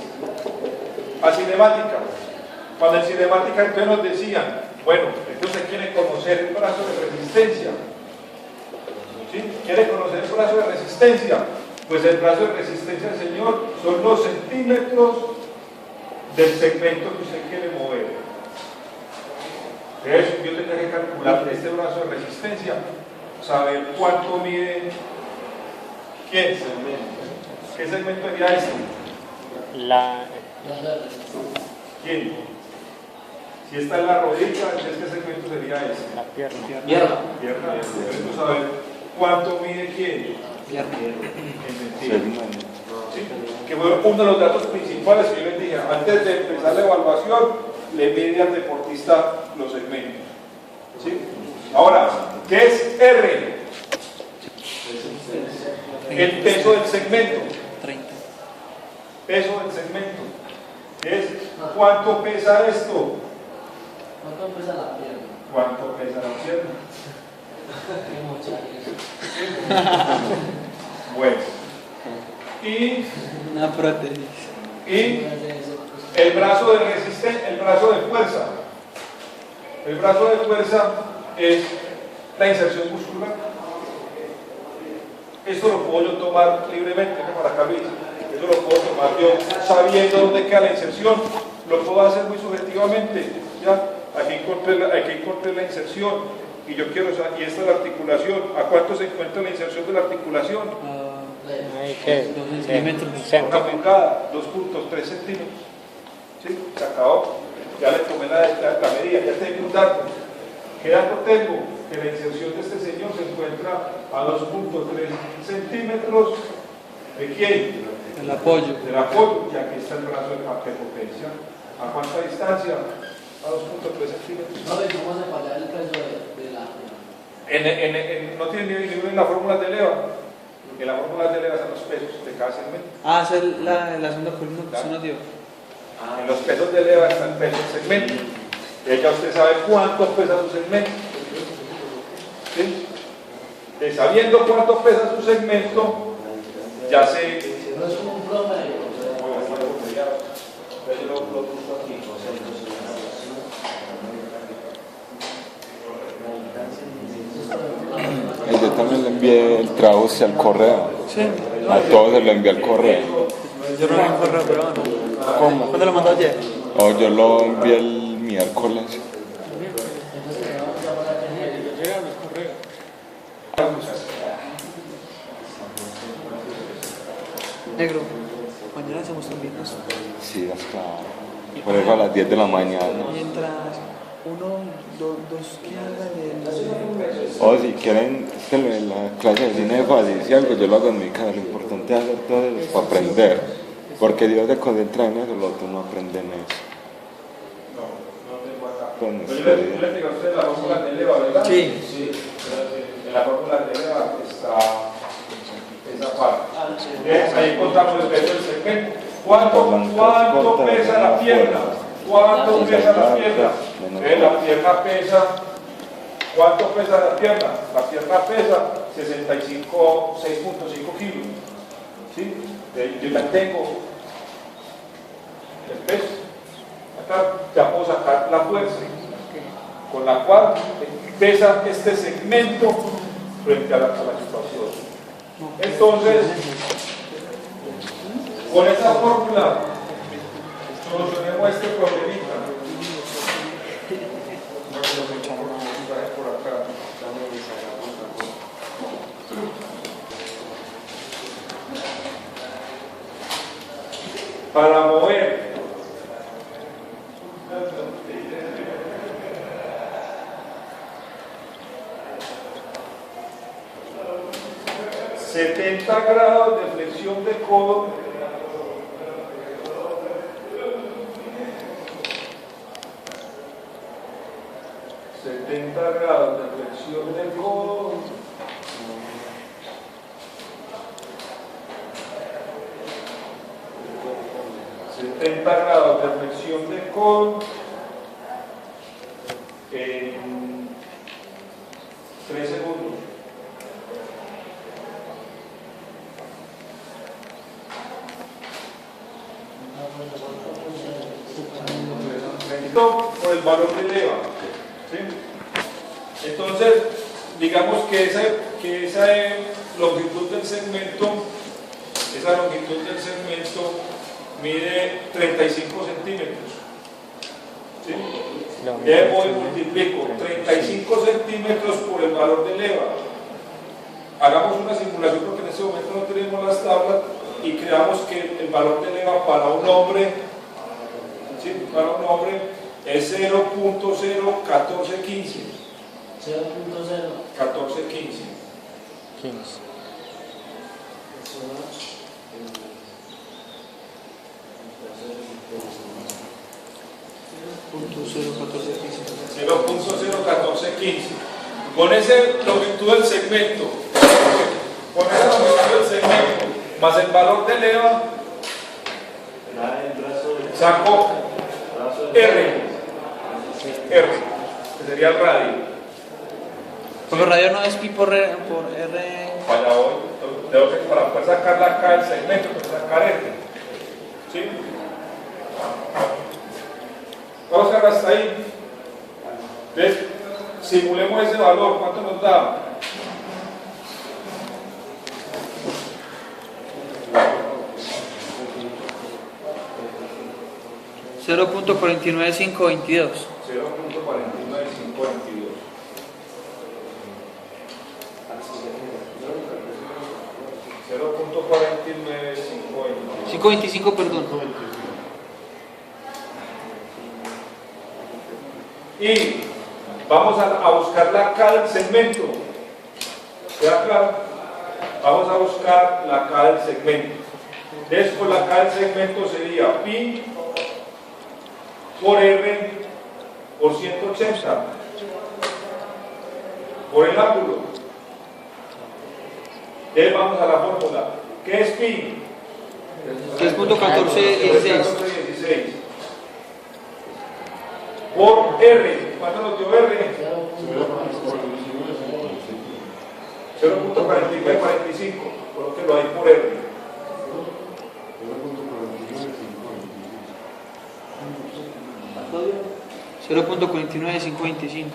A cinemática. Cuando en cinemática entonces nos decían, bueno, entonces quiere conocer el brazo de resistencia. ¿Sí? ¿Quiere conocer el brazo de resistencia? Pues el brazo de resistencia, Señor, son los centímetros del segmento que usted quiere mover. Entonces, yo tendría que calcular este brazo de resistencia, saber cuánto mide. ¿Quién? ¿Qué segmento sería este? ¿Quién? Si está en la rodilla, entonces ¿qué segmento sería este? La pierna. Pierna. Pierna. Debemos saber cuánto mide quién. Pierna. En centímetros. ¿Sí? Que fue uno de los datos principales que yo les dije. Antes de empezar la evaluación, le mide al deportista los segmentos. ¿Sí? Ahora, ¿qué es R? El peso del segmento. 30. Peso del segmento. Es ¿cuánto pesa esto? ¿Cuánto pesa la pierna? ¿Cuánto pesa la pierna? Bueno. Y Una prótesis. el brazo de resistencia, el brazo de fuerza. El brazo de fuerza es la inserción muscular. Esto lo puedo yo tomar libremente, ¿no? Para acá, Luis. Eso lo puedo tomar yo sabiendo dónde queda la inserción. Lo puedo hacer muy subjetivamente. ¿Ya? Aquí encontré la inserción y yo quiero saber, y esta es la articulación. ¿A cuánto se encuentra la inserción de la articulación? Ahí que 12 centímetros. Una pulgada, 2.3 centímetros. ¿Sí? Se acabó. Ya le tomé la medida, ya tengo un dato. ¿Qué dato tengo? Que la inserción de este señor se encuentra a 2.3 centímetros. ¿De quién? El apoyo. Del apoyo, y aquí está el brazo de potencia. ¿A cuánta distancia? A 2.3 centímetros. No, pero ¿cómo se falla el peso de la... No tiene ni ninguno en la fórmula de Leva. En la fórmula de Leva están los pesos de cada segmento. Ah, esa es la segunda columna que usted nos dio. En los pesos de Leva está el peso del segmento. Y ya usted sabe cuánto pesa su segmento. ¿Sí? Y sabiendo cuánto pesa su segmento, ya sé. No es como un promedio. Yo también le envié el trabajo al correo. Sí. A todos se lo envié al correo. Yo no lo correo, pero bueno. ¿Cómo? ¿Cuándo lo mandó ayer? Oh, yo lo envié el miércoles. Negro, mañana hacemos también eso. Sí, es claro. Por eso a las 10 de la mañana. Mientras uno, dos, ¿qué haga de... O si quieren que en la clase de cine es fácil, si algo yo lo hago en mi casa, lo importante es hacer todo eso para aprender, porque Dios se concentra en eso, los otros no aprenden eso. No tengo acá. Con Pero yo le digo a usted la fórmula de Leva, ¿verdad? Sí. En la fórmula de Leva está esa parte. Ahí contamos el peso del segmento. ¿Cuánto pesa la pierna? ¿Cuánto pesa la pierna? La pierna pesa. ¿Cuánto pesa la pierna? La pierna pesa 6.5 kilos. ¿Sí? Yo ya tengo el peso. Acá ya puedo sacar la fuerza con la cual pesa este segmento frente a la situación. Entonces, con esa fórmula solucionemos este problemita. Para mover ...70 grados de flexión de codo ...70 grados de flexión del codo ...70 grados de flexión del codo en 3 segundos. Por el valor de Leva, ¿sí? Entonces, digamos que esa longitud del segmento mide 35 centímetros. ¿Sí? Ya voy multiplico 35 centímetros por el valor de Leva. Hagamos una simulación porque en este momento no tenemos las tablas y creamos que el valor de Leva para un hombre, ¿sí? Para un hombre es 0.01415. 1415. 0.01415. Con ese longitud del segmento, más el valor de Leva, saco R, que sería el radio. Porque el radio no es pi por R. Para hoy, para poder sacar acá el segmento, para sacar R. ¿Sí? Vamos a sacar hasta ahí. Entonces, simulemos ese valor, ¿cuánto nos da? $0.49522. 525, perdón. Y vamos a buscar la K del segmento. ¿Queda claro? Vamos a buscar la K del segmento. Después la K del segmento sería pi por R por 180 por el ángulo. Entonces vamos a la fórmula. ¿Qué es pi? 3.1416 por R. ¿Cuánto nos dio R? 0.45. Colóquelo ahí por R. $0.49525.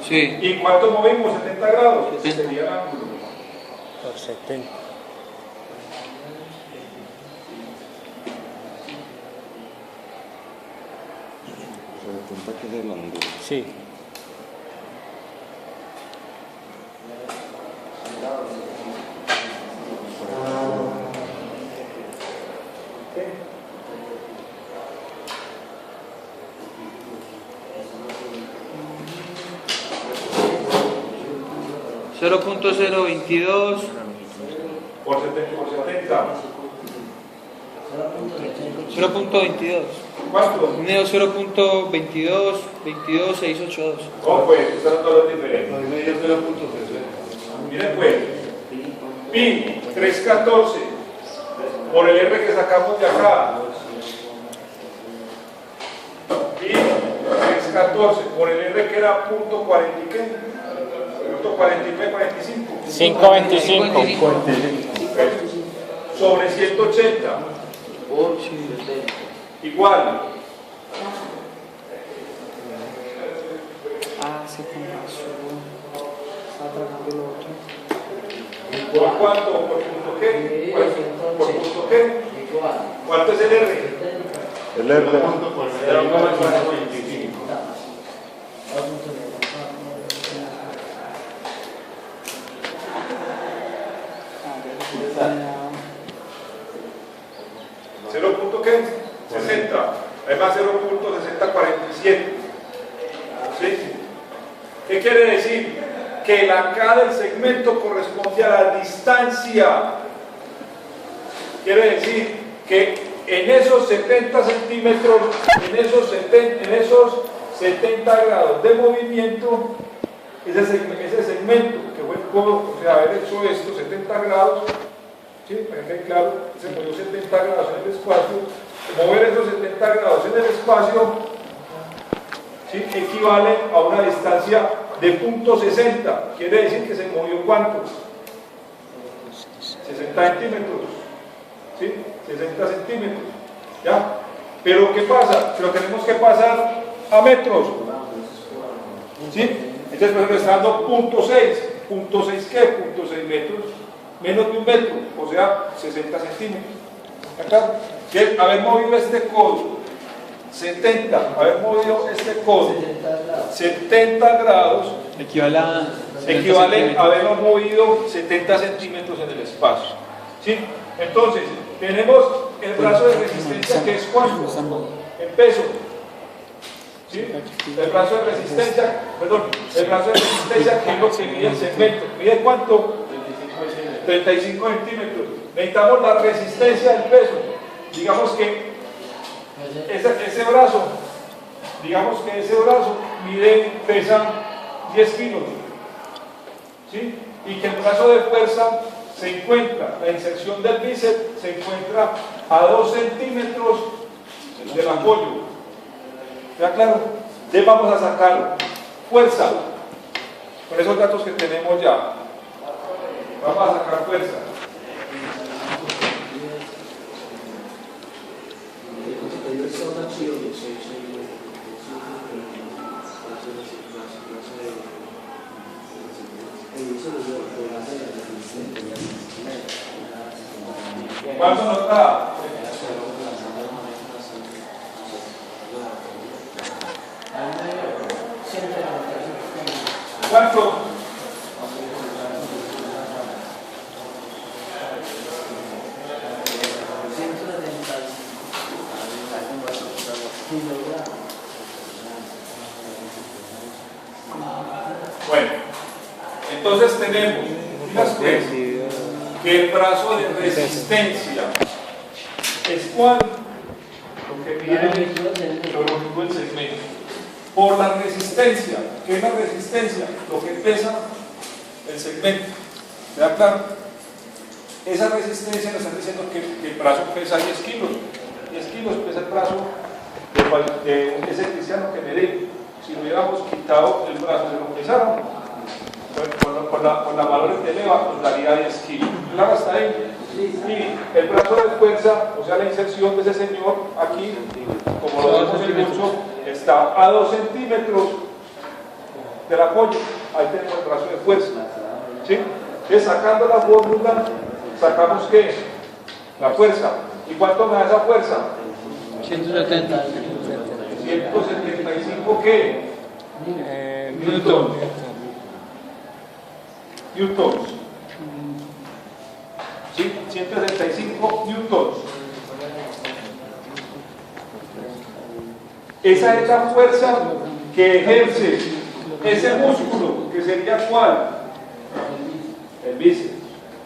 Sí. ¿Y cuánto movimos? 70 grados. Ese sería el ángulo. Por 70. Que es el ángulo. Sí. $0.022 por 70. 0.22. ¿Cuánto? Unido 0.22, 22,682. No, pues, estas son todas diferentes. Miren pues, pi 314 por el R que sacamos de acá. Pi 314 por el R que era punto 40 y qué? Punto 49, 45. 525. Sobre 180. Igual. Se compasó. Está tragando lo otro. ¿Por cuánto? ¿Por punto qué? ¿Por punto qué? ¿Cuánto es el R? El R. 0. ¿Qué? 60. Además 0.6047. ¿Sí? ¿Qué quiere decir? Que la K del segmento corresponde a la distancia. Quiere decir que en esos 70 centímetros, en esos 70 grados de movimiento, ese segmento que fue o sea, haber hecho esto 70 grados, ¿sí? Para que quede claro, se movió 70 grados en el espacio, mover esos 70 grados en el espacio, ¿sí? Equivale a una distancia de 0.60, quiere decir que se movió ¿cuánto? 60 centímetros, ¿sí? 60 centímetros, ¿ya? Pero ¿qué pasa? Pero tenemos que pasar a metros, ¿sí? Entonces, por ejemplo, está dando 0.6, ¿0.6 qué? 0.6 metros, menos de un metro, o sea, 60 centímetros. ¿Acá? ¿Qué? Haber movido este codo 70, haber movido este codo 70 grados Equivale a habernos movido 70 centímetros en el espacio. ¿Sí? Entonces, tenemos el brazo de resistencia que es ¿cuánto? En peso. ¿Sí? El brazo de resistencia, el brazo de resistencia que es lo que mide el segmento. ¿Mide cuánto? 35 centímetros. Necesitamos la resistencia del peso. Digamos que ese brazo, pesa 10 kilos. ¿Sí? Y que el brazo de fuerza se encuentra, la inserción del bíceps se encuentra a 2 centímetros del apoyo. ¿Ya claro? Entonces vamos a sacar fuerza con esos datos que tenemos ya. Vamos a sacar fuerza. ¿Cuánto nos da? ¿Cuánto? Bueno, entonces tenemos que el brazo de resistencia es cuál, lo que mide el longitud del segmento, por la resistencia. ¿Qué es la resistencia? Lo que pesa el segmento. ¿Verdad claro? Esa resistencia nos están diciendo que el brazo pesa 10 kilos. 10 kilos pesa el brazo de ese cristiano que me dijo. Si hubiéramos quitado el brazo, se lo pesaron. Con la valores de EVA nos daría 10 kilos. ¿Claro hasta ahí? Y el brazo de fuerza, o sea, la inserción de ese señor aquí, como lo vemos en el pulso, está a 2 centímetros del apoyo. Ahí tenemos el brazo de fuerza. ¿Sí? Entonces, sacando la fórmula, sacamos ¿qué? La fuerza. ¿Y cuánto me da esa fuerza? 170. 175 ¿qué? Newtons. ¿Sí? 175 newtons. Esa es la fuerza que ejerce ese músculo, que sería ¿cuál? El bíceps.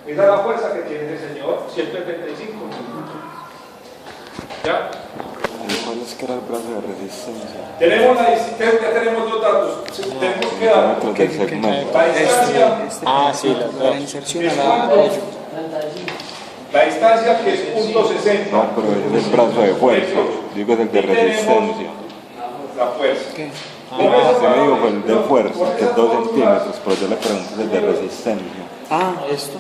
Esa es la fuerza que tiene ese señor, 175. ¿Ya? ¿Cuál es que era el brazo de resistencia? Tenemos ya tenemos dos datos. Tenemos que dar Metros del segmento. la distancia. Ah, sí, los La dos. inserción ¿Es a la cuánto? La distancia que es .60. No, pero ese es el brazo de fuerza. Digo, es el de resistencia. La fuerza. ¿Qué? Usted me dijo fue el de fuerza, que es 2 centímetros, pero yo le pregunto el de resistencia. Ah, esto.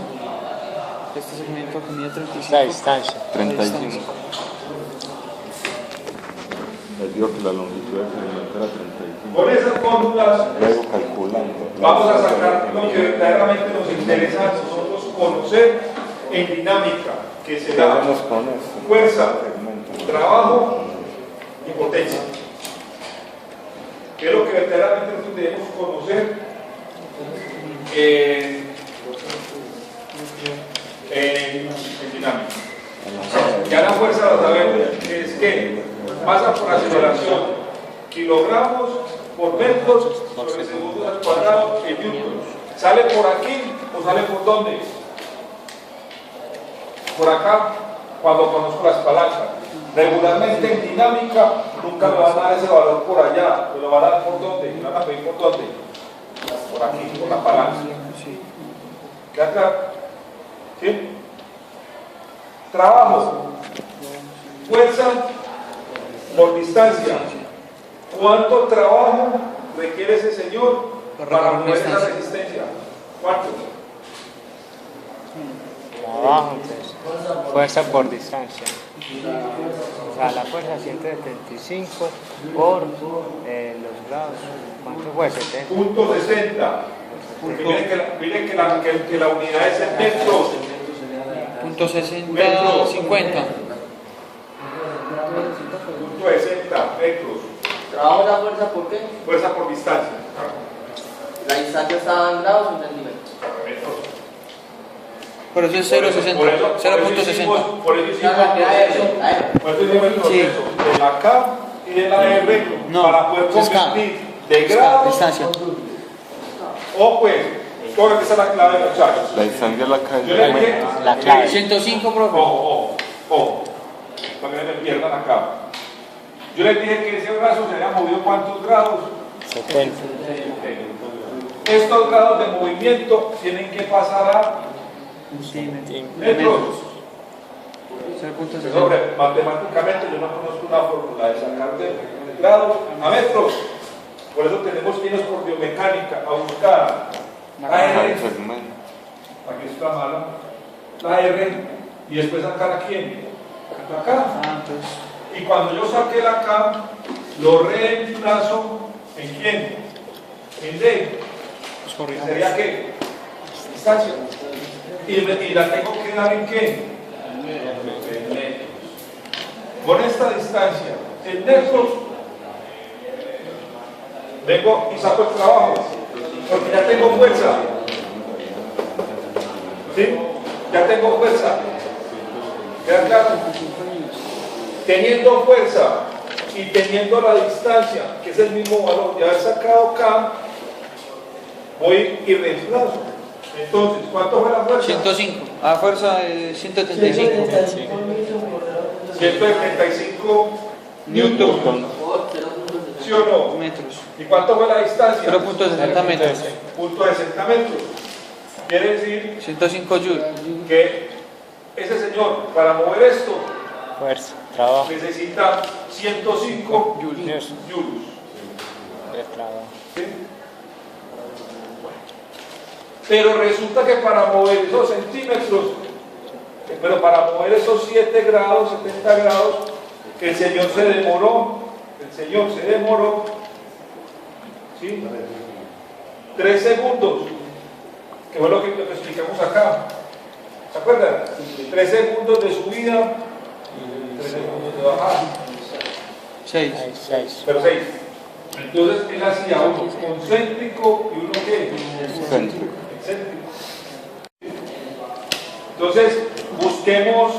Este segmento que mide 35. La distancia. 35. Les digo que la longitud del segmento era 35. Con esas fórmulas Luego calculando. vamos a sacar lo que verdaderamente nos interesa a nosotros conocer en dinámica, que ¿Qué será hacemos con esto? fuerza, Segmento. trabajo y potencia. Que es lo que verdaderamente nosotros debemos conocer en dinámica. Ya la fuerza la sabemos, es que pasa por aceleración, kilogramos por metros sobre segundos al cuadrado en newton. ¿Sale por aquí o sale por dónde? Por acá, cuando conozco las palancas. Regularmente en dinámica nunca me van a dar ese valor por allá, me lo van a dar por dónde, me van a pedir por dónde, por aquí, por la palanca. ¿Queda claro? ¿Sí? Trabajo, fuerza por distancia. ¿Cuánto trabajo requiere ese señor para mover esa resistencia? ¿Cuánto? Trabajo, pues. Fuerza por distancia. O sea, la fuerza 175 por los grados. ¿Cuánto fue? 70. Punto 60. Porque miren que la unidad es en metros. Punto 60, 50. Punto 60 metros. ¿Trabajo la fuerza por qué? Fuerza por distancia. La distancia estaba en grados o en centímetros. Metros. Por eso es Por eso 0.60. hicimos Por eso 0.60. Por eso hicimos el proceso de la K y de la R No, para poder es K. convertir de grados. Distancia. O pues, todo lo que está la clave, muchachos. La distancia es la Yo le calle. dije, La clave. 105, profe. ojo, para que no me pierdan acá. Yo les dije que ese brazo se había movido ¿cuántos grados? 70. Estos grados de movimiento tienen que pasar a metros. 0.60. Sobre, matemáticamente yo no conozco una fórmula de sacar de grados a metros. Por eso tenemos que irnos por biomecánica a buscar la R. Aquí está mala. La R. Y después sacar a quién. Acá. Ah, entonces. Y cuando yo saqué la K, lo reemplazo en quién. En D. Pues ¿Que corrijamos. sería qué? Distancia. Y la tengo que dar en qué. En metros. Con esta distancia, en metros, vengo y saco el trabajo. Porque ya tengo fuerza. ¿Sí? Ya tengo fuerza. ¿Queda claro? Teniendo fuerza y teniendo la distancia, que es el mismo valor de haber sacado K, voy y reemplazo. Entonces, ¿cuánto fue la fuerza? 105. A fuerza 175. 175 newton. Por 0.60. ¿Sí o no? Metros. ¿Y cuánto fue la distancia? 0.60 metros. Punto de 60 metros. Quiere decir 105 joules. que ese señor, para mover esto, Fuerza. Trabajo. necesita 105 Joules. joules. De trabajo. ¿Sí? Pero resulta que para mover esos centímetros, pero para mover esos 7 grados, 70 grados, el señor se demoró, ¿sí? 3 segundos, que fue lo que explicamos acá. ¿Se acuerdan? 3 segundos de subida, 3 segundos de bajada. 6. 6. Pero 6. Entonces él hacía uno concéntrico y uno ¿qué? Céntrico. Excéntrico. Entonces busquemos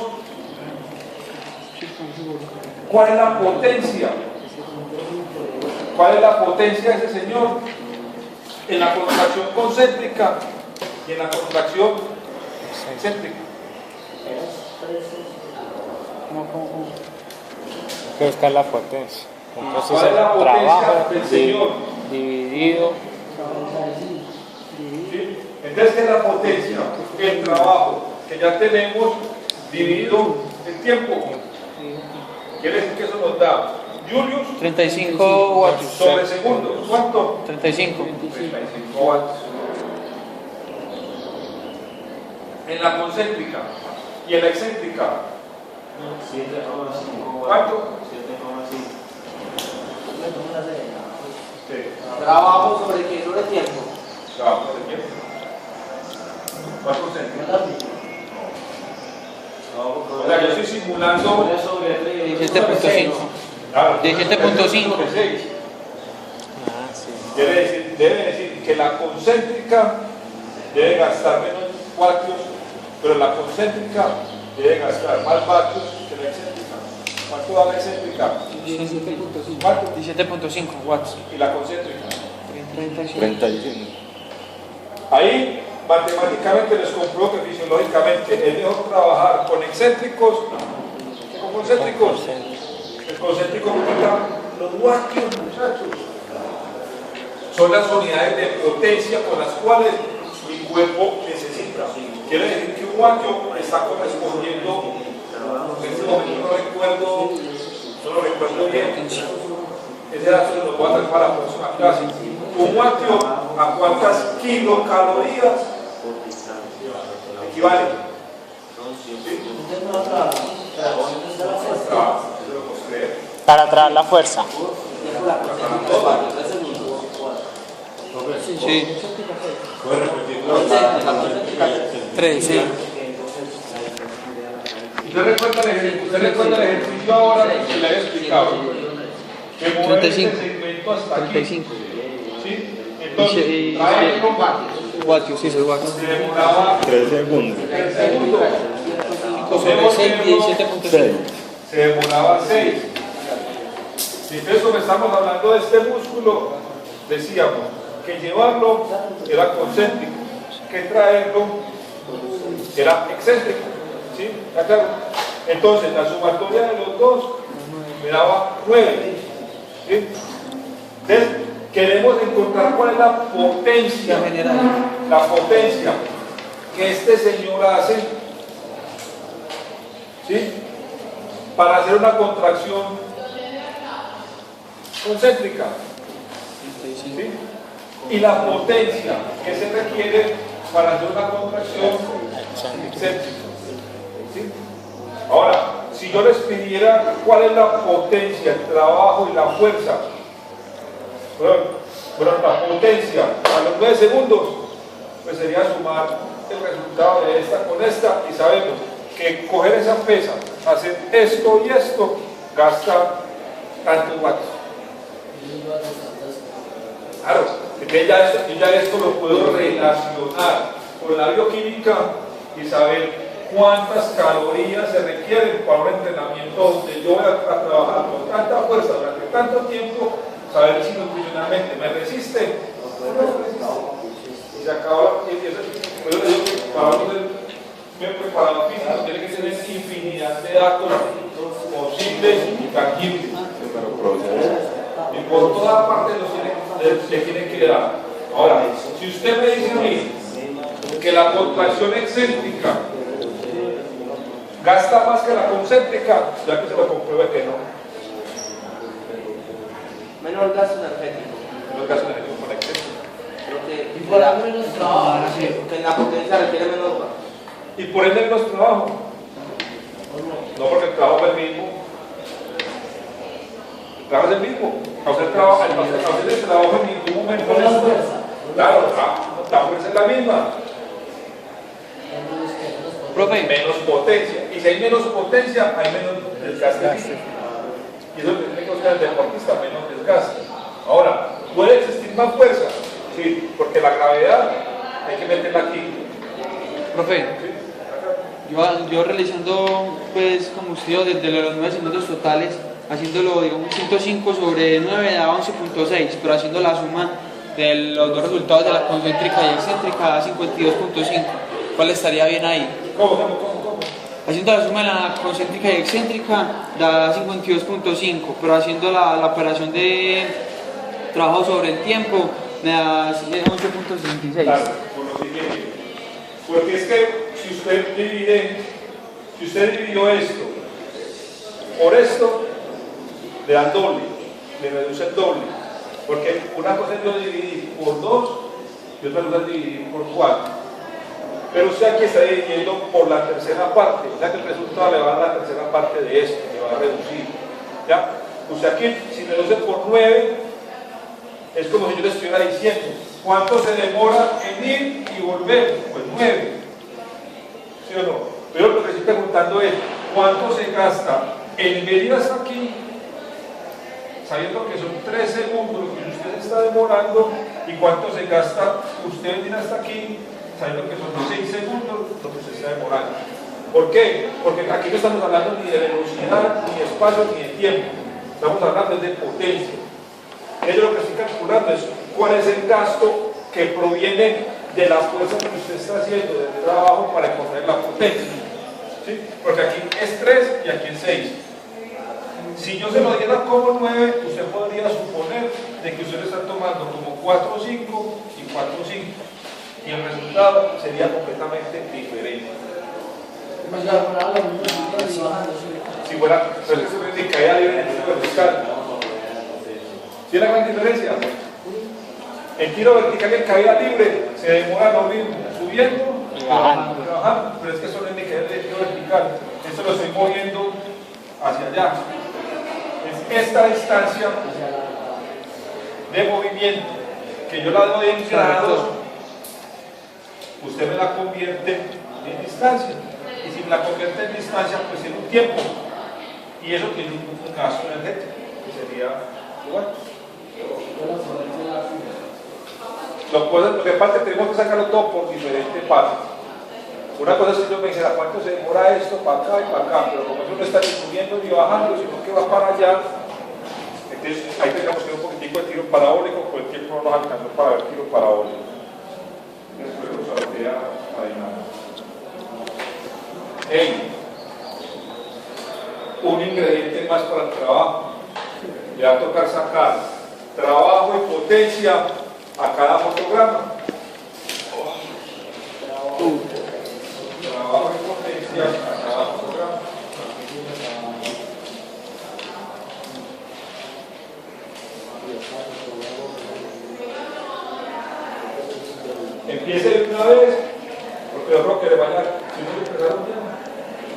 cuál es la potencia ¿Cuál es la potencia de ese señor? En la contracción concéntrica y en la contracción excéntrica. Que buscar la potencia. Entonces ¿Cuál es la el potencia trabajo del señor? dividido. ¿Sí? Entonces, ¿qué es la potencia? El trabajo que ya tenemos dividido el tiempo. Quiere decir que eso nos da Julius 35 watts. sobre segundo. ¿Cuánto? 35. 35 watts. En la concéntrica y en la excéntrica. 7,5. ¿Cuánto? 7,5. Sí. Trabajo sobre qué, sobre tiempo. Trabajo de tiempo. ¿Cuál concéntrica? O sea, yo estoy simulando 17.5. claro, 17.5. Ah, sí. debe decir que la concéntrica debe gastar menos vatios, pero la concéntrica debe gastar más vatios que la excéntrica. ¿Cuánto da la excéntrica? 17.5. ¿Cuánto? 17.5 watts. Y la concéntrica. 35. 35. Ahí matemáticamente les compruebo que fisiológicamente es mejor trabajar con excéntricos que con concéntricos. El concéntrico quita los vatios, muchachos. Son las unidades de potencia con las cuales mi cuerpo necesita. Quiere decir que un vatio está correspondiendo, en este momento no lo recuerdo bien. Ese dato se lo voy a traer para la próxima clase. Un vatio a cuántas kilocalorías equivale. ¿Sí? Para traer la fuerza. Sí. 3, sí. ¿Usted recuerda el ejercicio ahora que le había explicado? Que mover este 35. segmento hasta aquí. 35. ¿Sí? Entonces, traer los vatios. Watts, sí, 6 watts. Se demoraba 3 segundos. 3 segundos. Sobre 6, 17.5. Se demoraba 6. Si entonces, como estamos hablando de este músculo, decíamos que llevarlo era concéntrico, que traerlo era excéntrico. ¿Sí? ¿Está claro? Entonces, la sumatoria de los dos me daba 9. ¿Sí? Entonces, queremos encontrar cuál es la potencia general. La potencia que este señor hace, ¿sí? Para hacer una contracción concéntrica, ¿sí? Y la potencia que se requiere para hacer una contracción excéntrica, ¿sí? Ahora, si yo les pidiera cuál es la potencia, el trabajo y la fuerza, bueno, la potencia a los 9 segundos, pues sería sumar el resultado de esta con esta, y sabemos que coger esa pesa, hacer esto y esto, gasta tantos vatios. Claro, entonces ya esto lo puedo relacionar con la bioquímica y saber cuántas calorías se requieren para un entrenamiento donde yo voy a trabajar con tanta fuerza durante tanto tiempo, saber si nutricionalmente me resiste o no me resiste. Y se acaba, y eso, por eso digo que para un preparador físico tiene que tener infinidad de datos posibles y tangibles. Y por toda parte le tiene que dar. Ahora, si usted me dice a mí que la contracción excéntrica gasta más que la concéntrica, ya que se lo compruebe que no. Menor gasto energético. Los gastos energéticos con excéntrica. Y por eso menos trabajo, que en la potencia requiere menos gasto. Y por ende menos trabajo. No, porque el trabajo es el mismo. El trabajo es el mismo. Hacer el trabajo en ningún momento es. Claro, la fuerza es la misma. Profe. Menos potencia. Y si hay menos potencia, hay menos desgaste. Y eso tiene que buscar el deportista, menos desgaste. Ahora, ¿puede existir más fuerza? Sí, porque la gravedad hay que meterla aquí. Profe, ¿Sí? yo realizando pues combustión desde los 9 segundos totales, haciéndolo, digamos, 105 sobre 9 da 11.6, pero haciendo la suma de los dos resultados de la concéntrica y excéntrica da 52.5. ¿Cuál estaría bien ahí? ¿Cómo? Haciendo la suma de la concéntrica y excéntrica da 52.5, pero haciendo la operación de trabajo sobre el tiempo me da 11.66. Claro, por lo siguiente. Porque es que si usted dividió esto por esto, le da el doble, le reduce el doble. Porque una cosa es yo dividir por 2 y otra cosa es dividir por 4. Pero usted aquí está dividiendo por la tercera parte, o sea que el resultado le va a dar la tercera parte de esto, le va a reducir. ¿Ya? Usted aquí, si reduce por 9, es como si yo le estuviera diciendo, ¿cuánto se demora en ir y volver? Pues 9. ¿Sí o no? Pero lo que estoy preguntando es, ¿cuánto se gasta en venir hasta aquí, sabiendo que son 3 segundos lo que usted está demorando, y cuánto se gasta usted venir hasta aquí, sabiendo que son 6 segundos lo que usted está demorando? ¿Por qué? Porque aquí no estamos hablando ni de velocidad, ni de espacio, ni de tiempo. Estamos hablando de potencia. Ellos lo que estoy calculando es cuál es el gasto que proviene de la fuerza que usted está haciendo del trabajo para encontrar la potencia. ¿Sí? Porque aquí es 3 y aquí es 6. Si yo se lo diera como 9, usted podría suponer de que usted le está tomando como 4, 5 y 4, 5. Y el resultado sería completamente diferente. Si fuera, pero es que se caía libre en el tiro vertical. ¿Sí es la gran diferencia? El tiro vertical y en caída libre se demora lo mismo, subiendo y bajando. Pero es que eso no es ni caída de tiro vertical. Esto lo estoy moviendo hacia allá. Es esta distancia de movimiento que yo la doy en grados, usted me la convierte en distancia. Y si me la convierte en distancia, pues tiene un tiempo. Y eso tiene un gasto energético, que sería igual. Lo que pasa es que tenemos que sacarlo todo por diferentes partes. Una cosa es que yo me dijera cuánto se demora esto para acá y para acá, pero como eso no está ni subiendo ni bajando, sino que va para allá, entonces ahí tendríamos que ver un poquitico de tiro parabólico, porque el tiempo no nos alcanzó para ver tiro parabólico. Después lo saldría ahí nada. Un ingrediente más para el trabajo. Le va a tocar sacar trabajo y potencia a cada fotograma. Trabajo y potencia a cada fotograma. Empiece de una vez, porque yo creo que le vaya, si no le empezaron ya,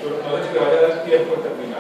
pero no sé si le vaya a dar tiempo de terminar.